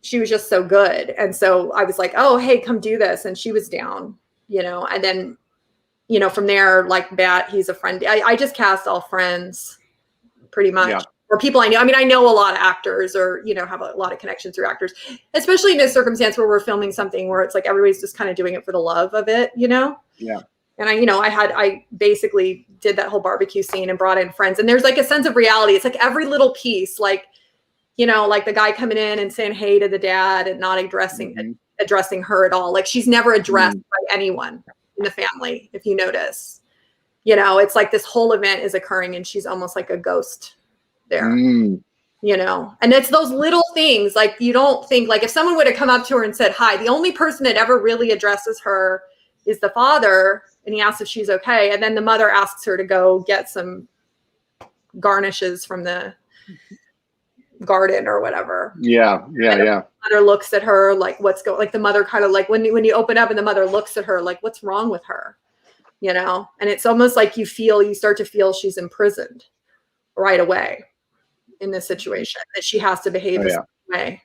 she was just so good. And so I was like, oh, hey, come do this. And she was down, you know. And then, you know, from there, like Bat, he's a friend. I just cast all friends pretty much. Yeah. Or people I know. I mean, I know a lot of actors, or, you know, have a lot of connections through actors, especially in a circumstance where we're filming something where it's like everybody's just kind of doing it for the love of it, you know? Yeah. And I basically did that whole barbecue scene and brought in friends. And there's like a sense of reality. It's like every little piece, like, like the guy coming in and saying hey to the dad and not addressing her at all. Like she's never addressed by anyone in the family, if you notice. It's like this whole event is occurring and she's almost like a ghost there. And it's those little things, like you don't think, like if someone would have come up to her and said hi, the only person that ever really addresses her is the father, and he asks if she's okay, and then the mother asks her to go get some garnishes from the garden or whatever. Yeah. The mother looks at her like, what's going, like the mother kind of like when you open up and the mother looks at her like, what's wrong with her? And it's almost like you start to feel she's imprisoned right away in this situation, that she has to behave the same way.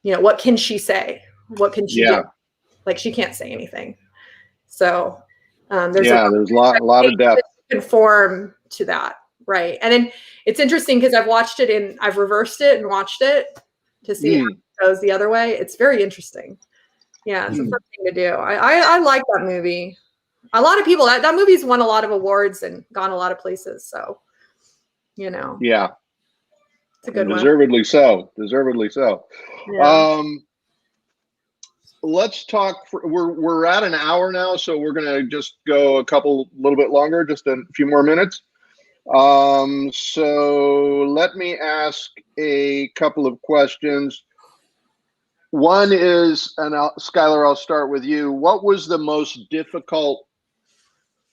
What can she say? What can she do? Like she can't say anything. So there's a lot of depth. Conform to that, right? And then it's interesting because I've reversed it and watched it to see how it goes the other way. It's very interesting. Yeah, it's a fun thing to do. I like that movie. A lot of people, that movie's won a lot of awards and gone a lot of places. So, yeah, it's a good one. Deservedly so. Yeah. Let's talk. We're at an hour now, so we're gonna just go a little bit longer, just a few more minutes. So let me ask a couple of questions. One is, and Skylar, I'll start with you. What was the most difficult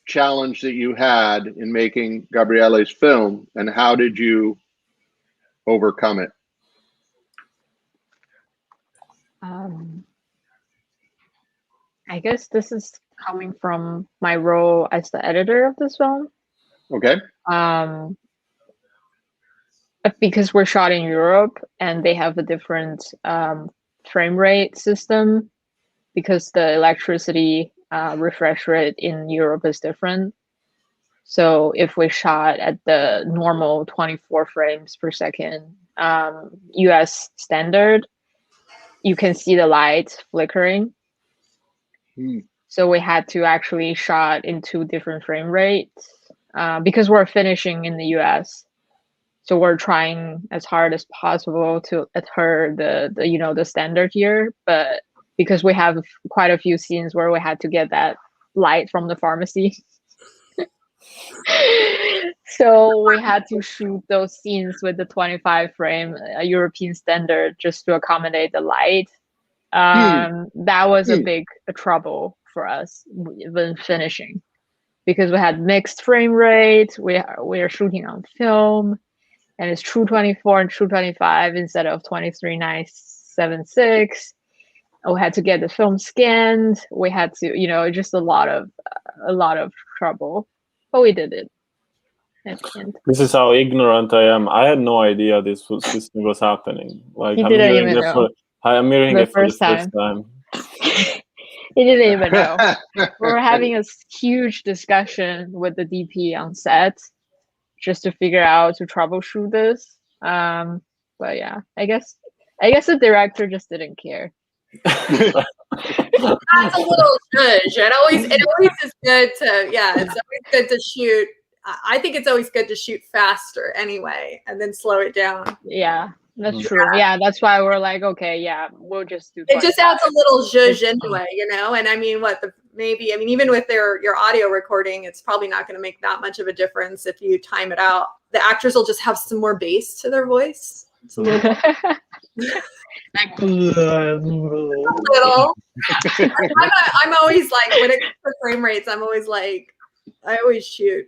challenge that you had in making Gabriele's film, and how did you overcome it? I guess this is coming from my role as the editor of this film. Okay. Because we're shot in Europe and they have a different frame rate system, because the electricity refresh rate in Europe is different. So if we shot at the normal 24 frames per second US standard, you can see the light flickering. So we had to actually shot in 2 different frame rates because we're finishing in the US. So we're trying as hard as possible to adhere the standard here, but because we have quite a few scenes where we had to get that light from the pharmacy. So we had to shoot those scenes with the 25 frame European standard just to accommodate the light. That was a big trouble for us when finishing, because we had mixed frame rate. We are shooting on film, and it's true 24 and true 25 instead of 23.976. We had to get the film scanned. We had to, just a lot of trouble, but we did it. This is how ignorant I am. I had no idea this thing was happening. Like I'm hearing it for the first time. He didn't even know. We were having a huge discussion with the DP on set just to figure out to troubleshoot this. But yeah, I guess the director just didn't care. That's a little judge. It always is good to, it's always good to shoot. I think it's always good to shoot faster anyway, and then slow it down. Yeah, that's true. Yeah, that's why we're like, okay, we'll just do. It just adds a little zhuzh anyway, And I mean, even with your audio recording, it's probably not going to make that much of a difference if you time it out. The actors will just have some more bass to their voice. It's a little. I'm always like, when it comes to frame rates, I always shoot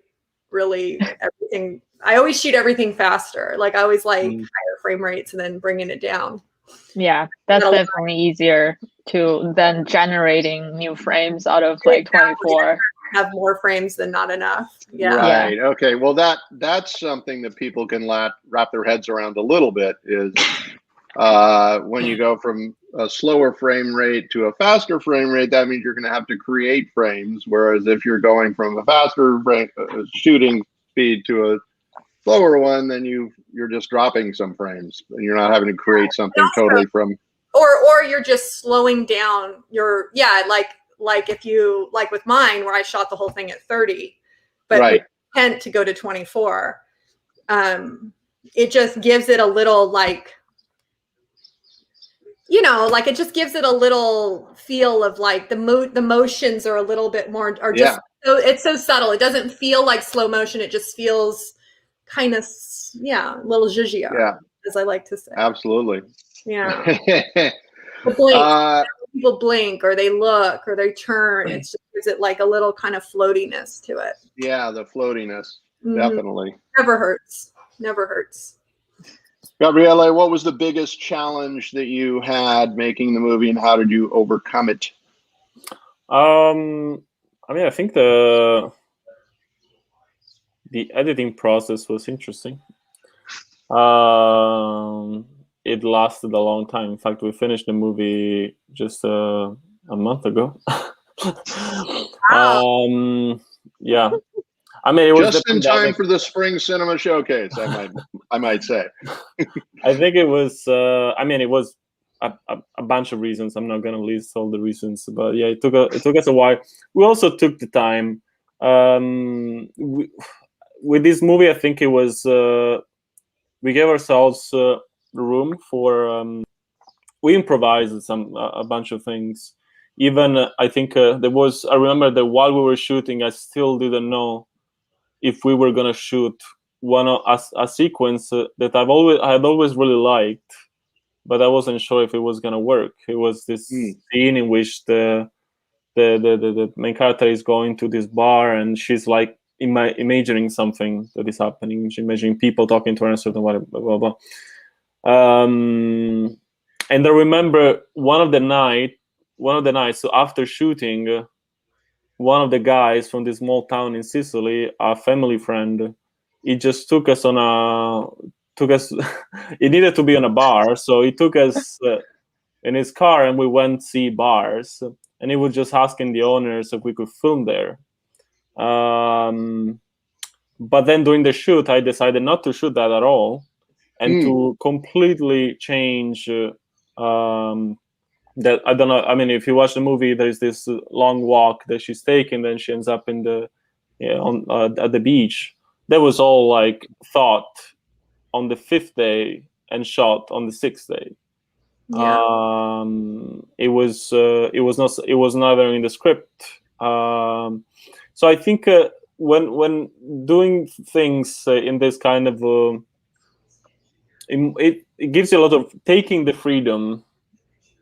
really everything. I always shoot everything faster. Like I always like higher frame rates and then bringing it down. Yeah, that's definitely easier than generating new frames out of like 24. Have more frames than not enough. Yeah. Right. Yeah. Okay. Well, that's something that people can wrap their heads around a little bit is when you go from a slower frame rate to a faster frame rate, that means you're going to have to create frames. Whereas if you're going from a faster shooting speed to a slower one, then you're just dropping some frames and you're not having to create something totally from. Or you're just slowing down like if you like with mine where I shot the whole thing at 30, but Right. with intent to go to 24, it just gives it a little like, you know, like it just gives it a little feel of like the motions are a little bit more, or just so it's so subtle. It doesn't feel like slow motion. It just feels kind of, a little zhuzhier, as I like to say. Absolutely. Yeah. The blink, people blink or they look or they turn. It just gives it like a little kind of floatiness to it. Yeah, the floatiness. Definitely. Never hurts. Never hurts. Gabriele, what was the biggest challenge that you had making the movie, and how did you overcome it? I mean, I think the editing process was interesting. It lasted a long time. In fact, we finished the movie just a month ago. Wow. Yeah. I mean, it was just in time for the spring cinema showcase. I might say. I think it was. I mean, it was a bunch of reasons. I'm not going to list all the reasons, but yeah, it took us a while. We also took the time. With this movie, I think it was. We gave ourselves room for. We improvised a bunch of things. Even I think there was. I remember that while we were shooting, I still didn't know if we were gonna shoot a sequence that I had always really liked, but I wasn't sure if it was gonna work. It was this scene in which the main character is going to this bar and she's like imagining something that is happening. She's imagining people talking to her in a certain way, blah blah blah. And I remember one of the nights. So after shooting. One of the guys from this small town in Sicily, a family friend, he just took us. It needed to be on a bar, so he took us in his car, and we went to see bars. And he was just asking the owners if we could film there. But then during the shoot, I decided not to shoot that at all, and to completely change. That I don't know. I mean, if you watch the movie, there's this long walk that she's taking, then she ends up in the at the beach. That was all like thought on the 5th day and shot on the 6th day. Yeah. It was neither in the script. So I think when doing things in this kind of it gives you a lot of taking the freedom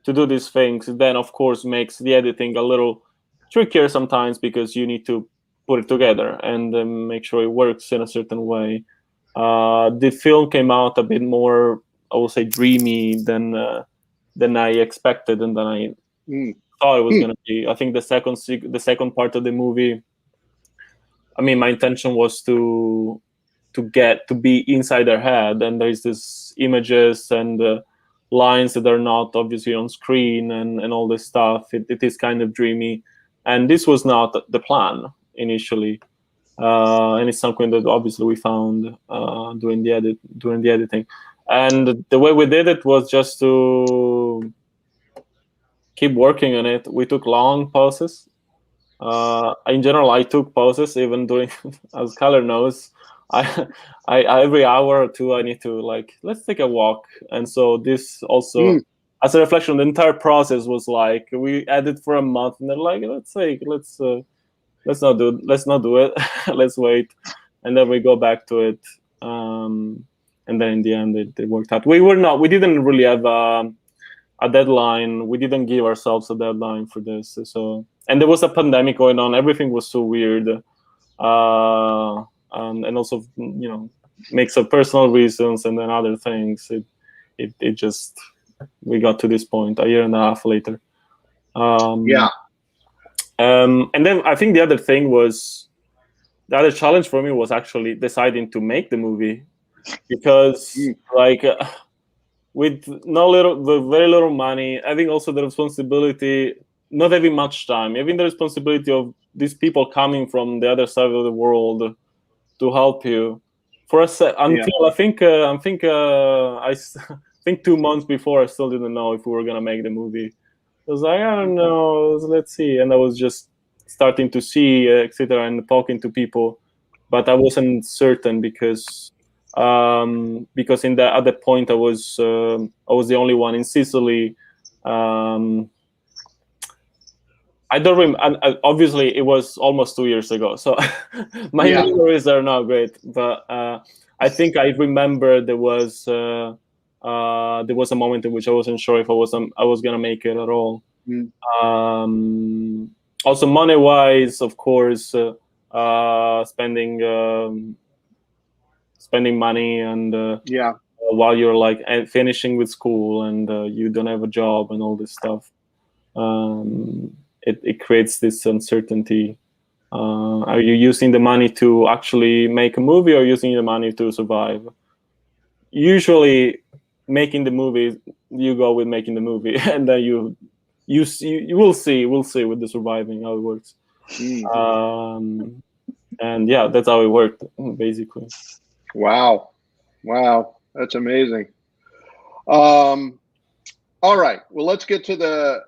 to do these things, then of course makes the editing a little trickier sometimes because you need to put it together and make sure it works in a certain way. The film came out a bit more, I would say, dreamy than I expected and than I thought it was going to be. I think the second part of the movie, I mean, my intention was to be inside their head, and there's this images and lines that are not obviously on screen and all this stuff. It is kind of dreamy, and this was not the plan initially, and it's something that obviously we found during the editing. And the way we did it was just to keep working on it. We took long pauses. In general, I took pauses even during, as Skylar knows, I every hour or two I need to let's take a walk. And so this also as a reflection, the entire process was like we edited for a month and they're like, let's not do it. Let's wait. And then we go back to it. And then in the end it worked out. We didn't really have a deadline. We didn't give ourselves a deadline for this. So, and there was a pandemic going on. Everything was so weird. And also, mix of personal reasons and then other things. It just, we got to this point a year and a half later. And then I think the other challenge for me was actually deciding to make the movie, because with very little money, having also the responsibility, not having much time, having the responsibility of these people coming from the other side of the world to help you for us until I think 2 months before, I still didn't know if we were gonna make the movie. was like, I don't know, let's see. And I was just starting to see, etc., and talking to people, but I wasn't certain because in the at that point I was the only one in Sicily. I don't remember. Obviously, it was almost 2 years ago, so my Yeah. memories are not great. But I think I remember there was a moment in which I wasn't sure if I was gonna make it at all. Mm. Also, money wise, of course, spending money and Yeah. while you're like finishing with school and you don't have a job and all this stuff. It creates this uncertainty. Are you using the money to actually make a movie or using the money to survive? Usually, making the movie, you go with making the movie, and then you will see with the surviving how it works. And yeah, that's how it worked basically. Wow, that's amazing. All right, well, let's get to the.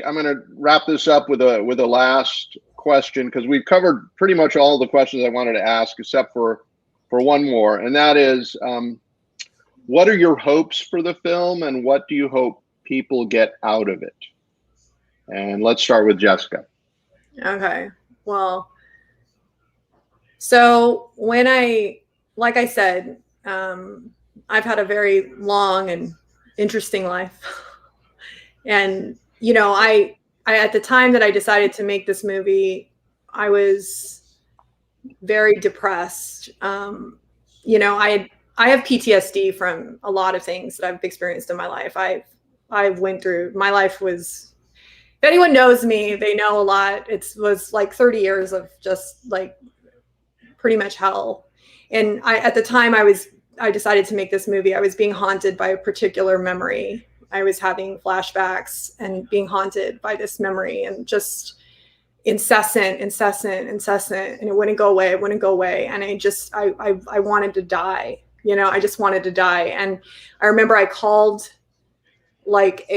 I'm going to wrap this up with a last question, because we've covered pretty much all the questions I wanted to ask, except for one more, and that is, what are your hopes for the film, and what do you hope people get out of it? And let's start with Jessica. Okay, well, so like I said, I've had a very long and interesting life. And, you know, I at the time that I decided to make this movie, I was very depressed. You know, I have PTSD from a lot of things that I've experienced in my life. I've went through, my life was, if anyone knows me, they know a lot. It was like 30 years of just like pretty much hell. And at the time I decided to make this movie, I was being haunted by a particular memory. I was having flashbacks and being haunted by this memory, and just incessant, and it wouldn't go away. And I wanted to die, you know, I just wanted to die. And I remember I called like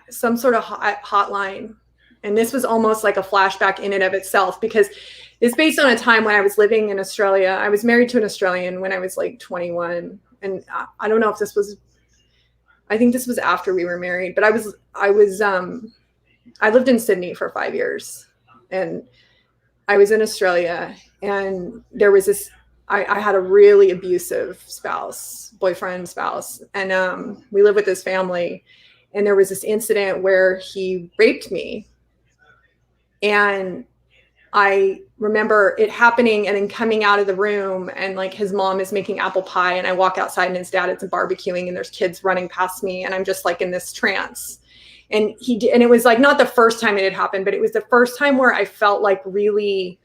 some sort of hotline. And this was almost like a flashback in and of itself, because it's based on a time when I was living in Australia. I was married to an Australian when I was like 21. And I don't know if I think this was after we were married, but I lived in Sydney for 5 years, and I was in Australia, and there was this, I had a really abusive boyfriend spouse, and we lived with this family, and there was this incident where he raped me. And I remember it happening and then coming out of the room, and like his mom is making apple pie, and I walk outside and his dad is barbecuing, and there's kids running past me, and I'm just like in this trance. And it was like not the first time it had happened, but it was the first time where I felt like really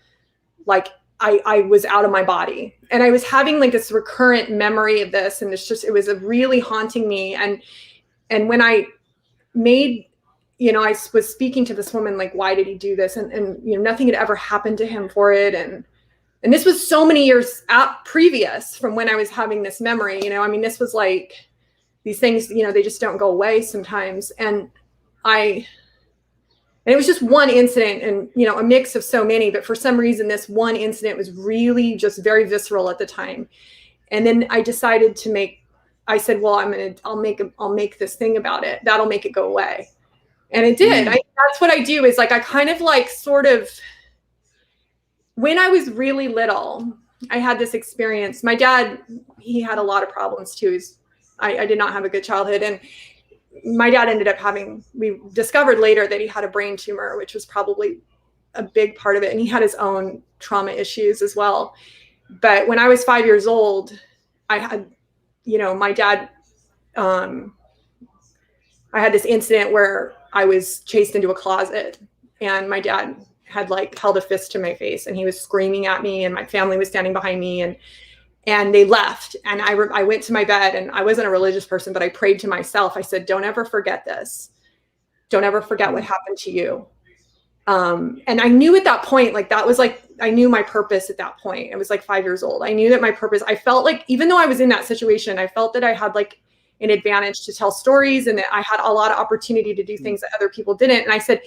like I was out of my body, and I was having like this recurrent memory of this, and it was really haunting me. And when I made, you know, I was speaking to this woman, like, why did he do this? And you know, nothing had ever happened to him for it. And this was so many years previous from when I was having this memory, you know, I mean, this was like these things, you know, they just don't go away sometimes. And it was just one incident, and, you know, a mix of so many, but for some reason, this one incident was really just very visceral at the time. And then I decided I said, well, I'll make this thing about it. That'll make it go away. And it did. That's what I do, is like, I kind of like sort of, when I was really little, I had this experience. My dad, he had a lot of problems too. I did not have a good childhood. And my dad ended up we discovered later that he had a brain tumor, which was probably a big part of it. And he had his own trauma issues as well. But when I was 5 years old, I had, you know, my dad, I had this incident where I was chased into a closet, and my dad had like held a fist to my face, and he was screaming at me, and my family was standing behind me, and they left. And I went to my bed, and I wasn't a religious person, but I prayed to myself. I said, don't ever forget this. Don't ever forget what happened to you. And I knew at that point, like, that was like, I knew my purpose at that point. I was like 5 years old. I knew that my purpose, I felt like, even though I was in that situation, I felt that I had like an advantage to tell stories, and that I had a lot of opportunity to do things that other people didn't. And I said,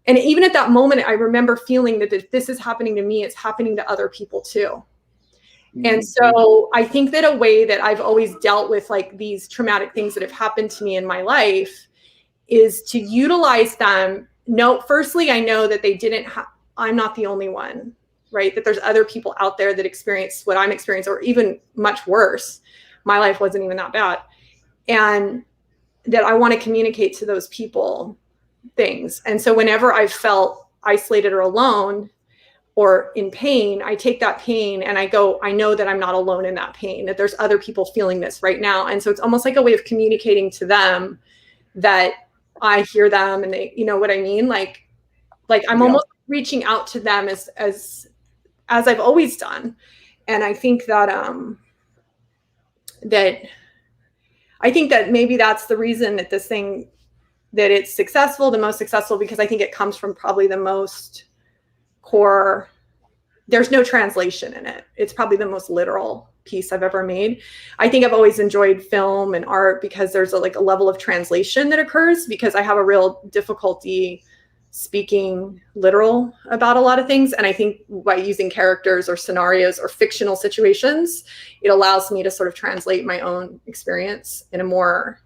and even at that moment, I remember feeling that if this is happening to me, it's happening to other people too. And so I think that a way that I've always dealt with like these traumatic things that have happened to me in my life is to utilize them. No, firstly, I know that they didn't I'm not the only one, right? That there's other people out there that experience what I'm experiencing, or even much worse. My life wasn't even that bad. And that I want to communicate to those people things. And so whenever I've felt isolated or alone, or in pain, I take that pain and I go, I know that I'm not alone in that pain, that there's other people feeling this right now. And so it's almost like a way of communicating to them that I hear them, and they, you know what I mean? Like I'm almost reaching out to them as I've always done. And I think that, I think that maybe that's the reason that this thing, that it's successful, the most successful, because I think it comes from probably the most core, there's no translation in it. It's probably the most literal piece I've ever made. I think I've always enjoyed film and art because there's a level of translation that occurs, because I have a real difficulty speaking literal about a lot of things. And I think by using characters or scenarios or fictional situations, it allows me to sort of translate my own experience in a more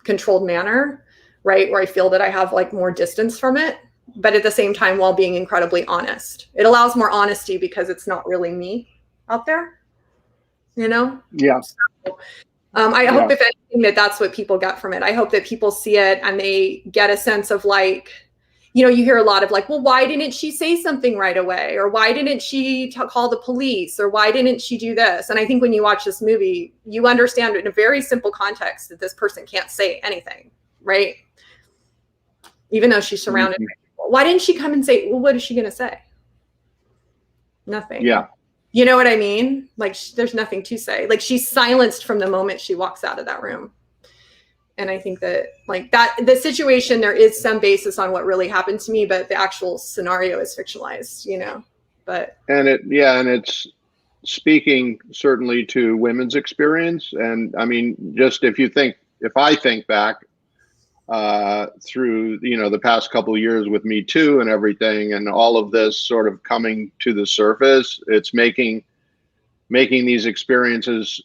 controlled manner, right? Where I feel that I have like more distance from it, but at the same time, while being incredibly honest. It allows more honesty because it's not really me out there, you know? Yeah. So, I hope, if anything, that's what people get from it. I hope that people see it and they get a sense of like, you know, you hear a lot of like, well, why didn't she say something right away? Or why didn't she call the police? Or why didn't she do this? And I think when you watch this movie, you understand in a very simple context that this person can't say anything, right? Even though she's surrounded by people. Why didn't she come and say, well, what is she going to say? Nothing. Yeah. You know what I mean? Like, there's nothing to say. Like, she's silenced from the moment she walks out of that room. And I think that, like, that the situation, there is some basis on what really happened to me, but the actual scenario is fictionalized, you know. But and it's speaking certainly to women's experience. And I mean, just if I think back through, you know, the past couple of years with Me Too and everything, and all of this sort of coming to the surface, it's making these experiences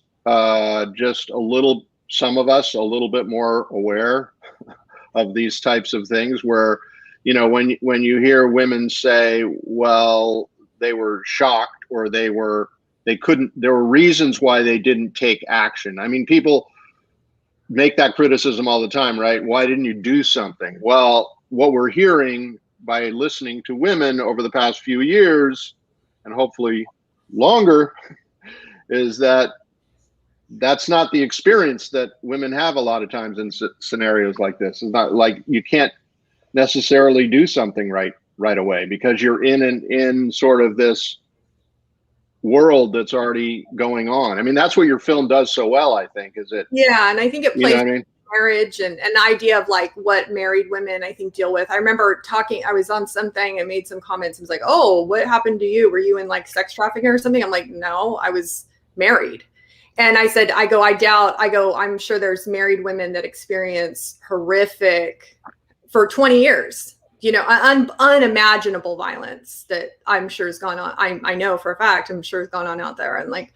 just some of us a little bit more aware of these types of things, where, you know, when you hear women say, well, they were shocked, or there were reasons why they didn't take action. I mean, people make that criticism all the time, right? Why didn't you do something? Well, what we're hearing by listening to women over the past few years, and hopefully longer, is that that's not the experience that women have a lot of times in scenarios like this. It's not like you can't necessarily do something right away, because you're in sort of this world that's already going on. I mean, that's what your film does so well, I think, is it? Yeah, and I think it plays, you know what I mean? Marriage and an idea of like what married women, I think, deal with. I remember I was on something and made some comments. I was like, oh, what happened to you? Were you in like sex trafficking or something? I'm like, no, I was married. And I said, I'm sure there's married women that experience horrific for 20 years, you know, unimaginable violence that I'm sure has gone on. I know for a fact, I'm sure has gone on out there. And like,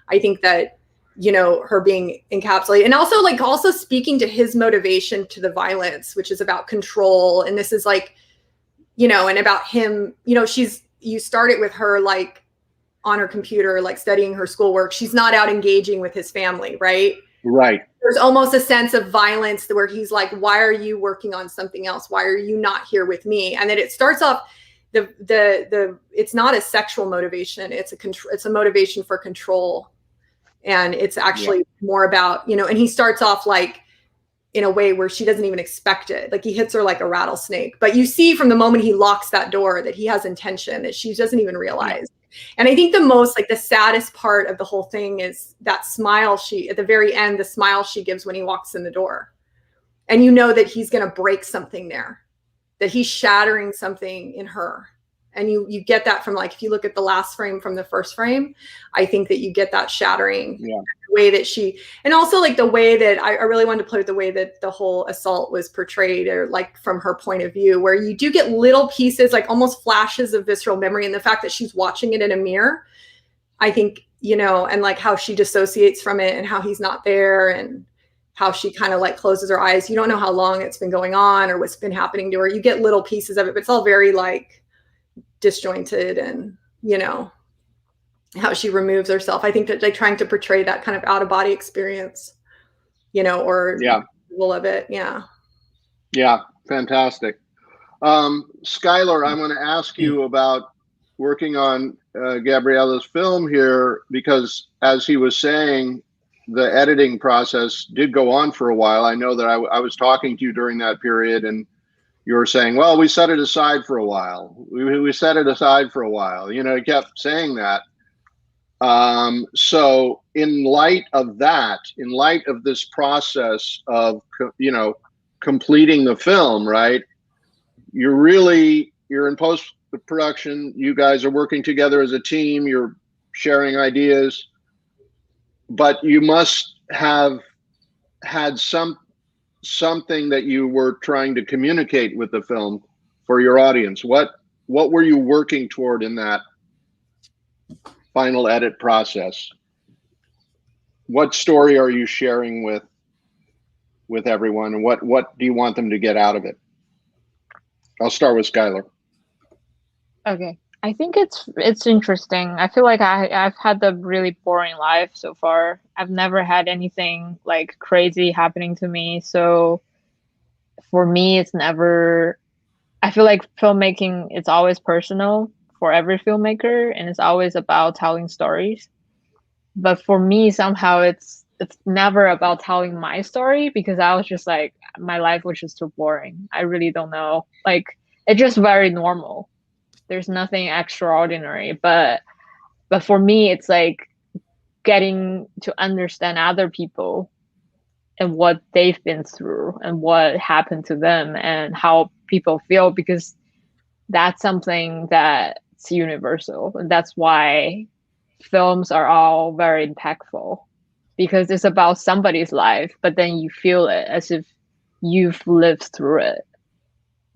I think that, you know, her being encapsulated, and also speaking to his motivation to the violence, which is about control. And this is like, you know, and about him, you know, you start it with her, like, on her computer, like studying her schoolwork. She's not out engaging with his family, right? Right. There's almost a sense of violence where he's like, why are you working on something else? Why are you not here with me? And then it starts off, it's not a sexual motivation. It's a motivation for control. And it's actually more about, you know, and he starts off like in a way where she doesn't even expect it. Like, he hits her like a rattlesnake, but you see from the moment he locks that door that he has intention that she doesn't even realize. And I think the saddest part of the whole thing is that smile at the very end, the smile she gives when he walks in the door. And you know that he's going to break something there, that he's shattering something in her. And you get that from, like, if you look at the last frame from the first frame, I think that you get that shattering. Yeah. The way that she, and also like the way that I really wanted to play with the way that the whole assault was portrayed, or like from her point of view, where you do get little pieces, like almost flashes of visceral memory, and the fact that she's watching it in a mirror, I think, you know, and like how she dissociates from it and how he's not there, and how she kind of like closes her eyes. You don't know how long it's been going on or what's been happening to her. You get little pieces of it, but it's all very like disjointed, and, you know, how she removes herself. I think that they're trying to portray that kind of out of body experience, you know, or of it. Yeah. Yeah. Fantastic. Skylar, I'm going to ask you about working on Gabriele's film here, because as he was saying, the editing process did go on for a while. I know that I was talking to you during that period, and you were saying, well, we set it aside for a while. We set it aside for a while. You know, you kept saying that. So in light of that, in light of this process of, you know, completing the film, right? You're in post-production. You guys are working together as a team. You're sharing ideas, but you must have had something that you were trying to communicate with the film for your audience. What were you working toward in that final edit process? What story are you sharing with everyone, and what do you want them to get out of it? I'll start with Skylar. Okay. I think it's interesting. I feel like I've had a really boring life so far. I've never had anything like crazy happening to me. So for me, it's never, I feel like filmmaking, it's always personal for every filmmaker, and it's always about telling stories. But for me, somehow it's never about telling my story, because I was just like, my life was just too boring. I really don't know. Like, it's just very normal. There's nothing extraordinary, but for me, it's like getting to understand other people and what they've been through and what happened to them and how people feel, because that's something that's universal. And that's why films are all very impactful, because it's about somebody's life, but then you feel it as if you've lived through it.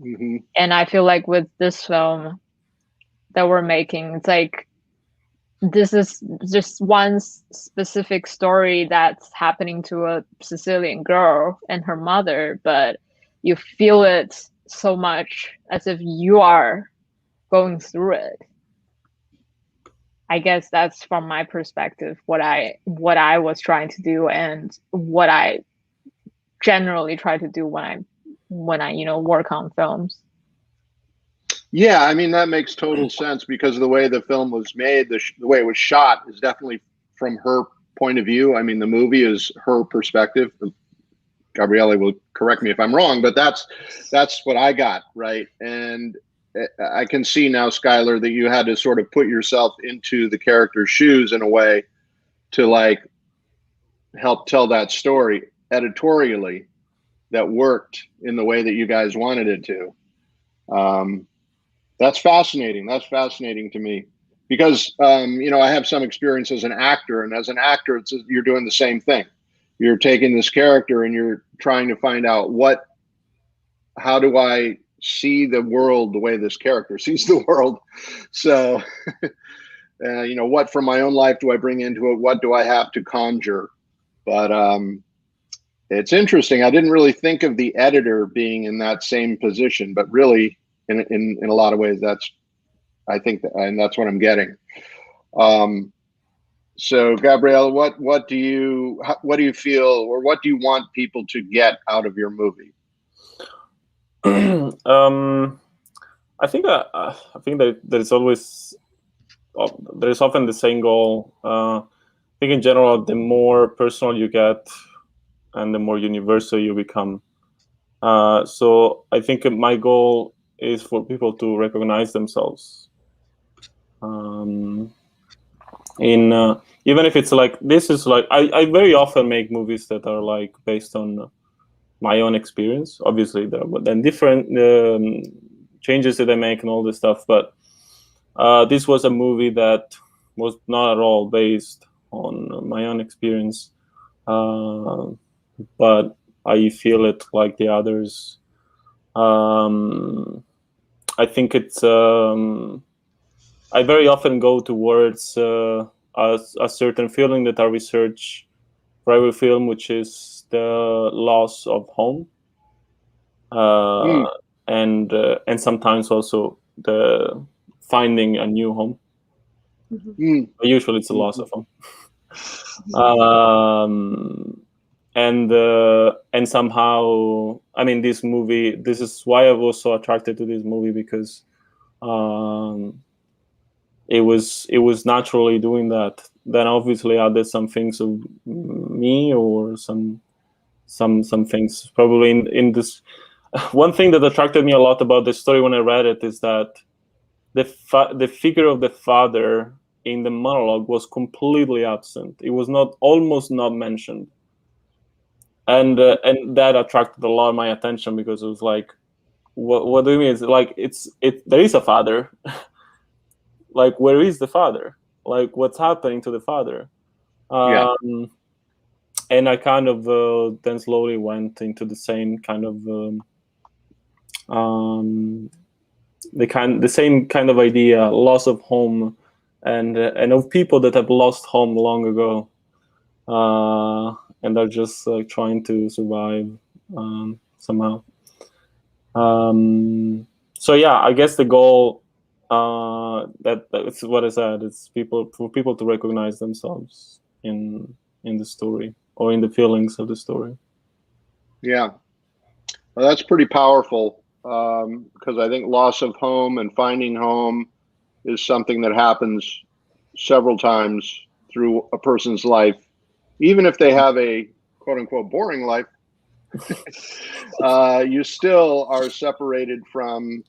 Mm-hmm. And I feel like with this film that we're making, it's like, this is just one specific story that's happening to a Sicilian girl and her mother, but you feel it so much as if you are going through it. I guess that's from my perspective what I was trying to do, and what I generally try to do when I you know, work on films. Yeah, I mean, that makes total sense, because the way the film was made, the way it was shot is definitely from her point of view. I mean, the movie is her perspective. Gabriele will correct me if I'm wrong, but that's what I got, right? And I can see now, Skylar, that you had to sort of put yourself into the character's shoes in a way to like help tell that story editorially that worked in the way that you guys wanted it to. That's fascinating. That's fascinating to me, because, you know, I have some experience as an actor, and as an actor, you're doing the same thing. You're taking this character and you're trying to find out how do I see the world the way this character sees the world? So, you know, what from my own life do I bring into it? What do I have to conjure? But it's interesting. I didn't really think of the editor being in that same position, but really, in a lot of ways, I think and that's what I'm getting. So Gabriele, what do you feel, or what do you want people to get out of your movie? I think that there's often the same goal. I think in general, the more personal you get, and the more universal you become. So I think my goal is for people to recognize themselves even if it's like, this is like, I very often make movies that are like based on my own experience. Obviously there are then different changes that I make and all this stuff, but this was a movie that was not at all based on my own experience, but I feel it like the others. I think it's. I very often go towards a certain feeling that I research for every film, which is the loss of home, and sometimes also the finding a new home. Usually, it's a loss of home. And somehow, I mean, this movie. This is why I was so attracted to this movie, because it was naturally doing that. Then obviously added some things of me, or some things probably in this. One thing that attracted me a lot about the story when I read it is that the figure of the father in the monologue was completely absent. It was almost not mentioned, and that attracted a lot of my attention, because it was like, what do you mean? It's like there is a father. Like, where is the father? Like, what's happening to the father? And I kind of then slowly went into the same kind of the same kind of idea, loss of home, and of people that have lost home long ago, and are just trying to survive somehow. So yeah, I guess the goal. That's what I said. It's for people to recognize themselves in the story, or in the feelings of the story. Yeah, well, that's pretty powerful, because I think loss of home and finding home is something that happens several times through a person's life, even if they have a quote unquote boring life. You still are separated from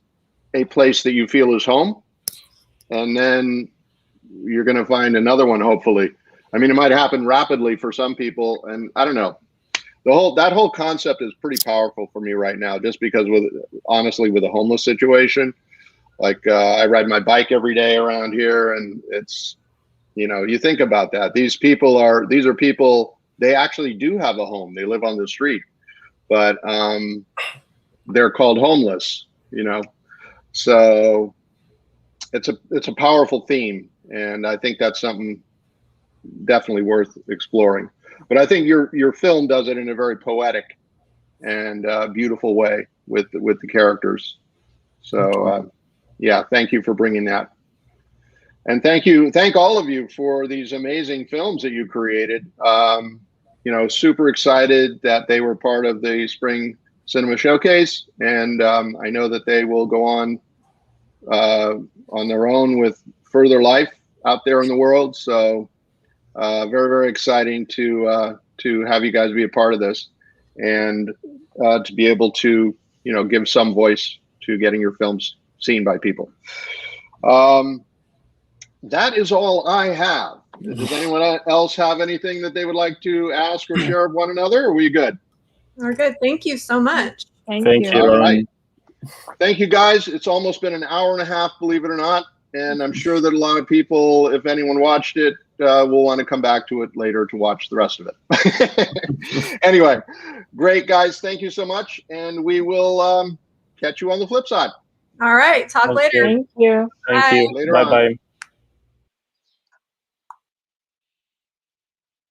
a place that you feel is home, and then you're going to find another one, hopefully. I mean, it might happen rapidly for some people, and I don't know. That whole concept is pretty powerful for me right now, just because honestly, with the homeless situation, like I ride my bike every day around here, and it's, you think about that. These are people, they actually do have a home. They live on the street, but they're called homeless, So it's a powerful theme, and I think that's something definitely worth exploring. But I think your film does it in a very poetic and beautiful way with the characters. So yeah, thank you for bringing that, and thank all of you for these amazing films that you created. Super excited that they were part of the Spring Cinema Showcase, and I know that they will go on their own with further life out there in the world. So very, very exciting to have you guys be a part of this, and to be able to give some voice to getting your films seen by people. That is all I have. Does anyone else have anything that they would like to ask or share with one another? Or are we good? We're good. Thank you so much. Thank you. All right. Thank you, guys. It's almost been an hour and a half, believe it or not. And I'm sure that a lot of people, if anyone watched it, will want to come back to it later to watch the rest of it. Anyway, great, guys. Thank you so much. And we will catch you on the flip side. All right. Talk later. Thank you. Thank you. Later Bye on. bye.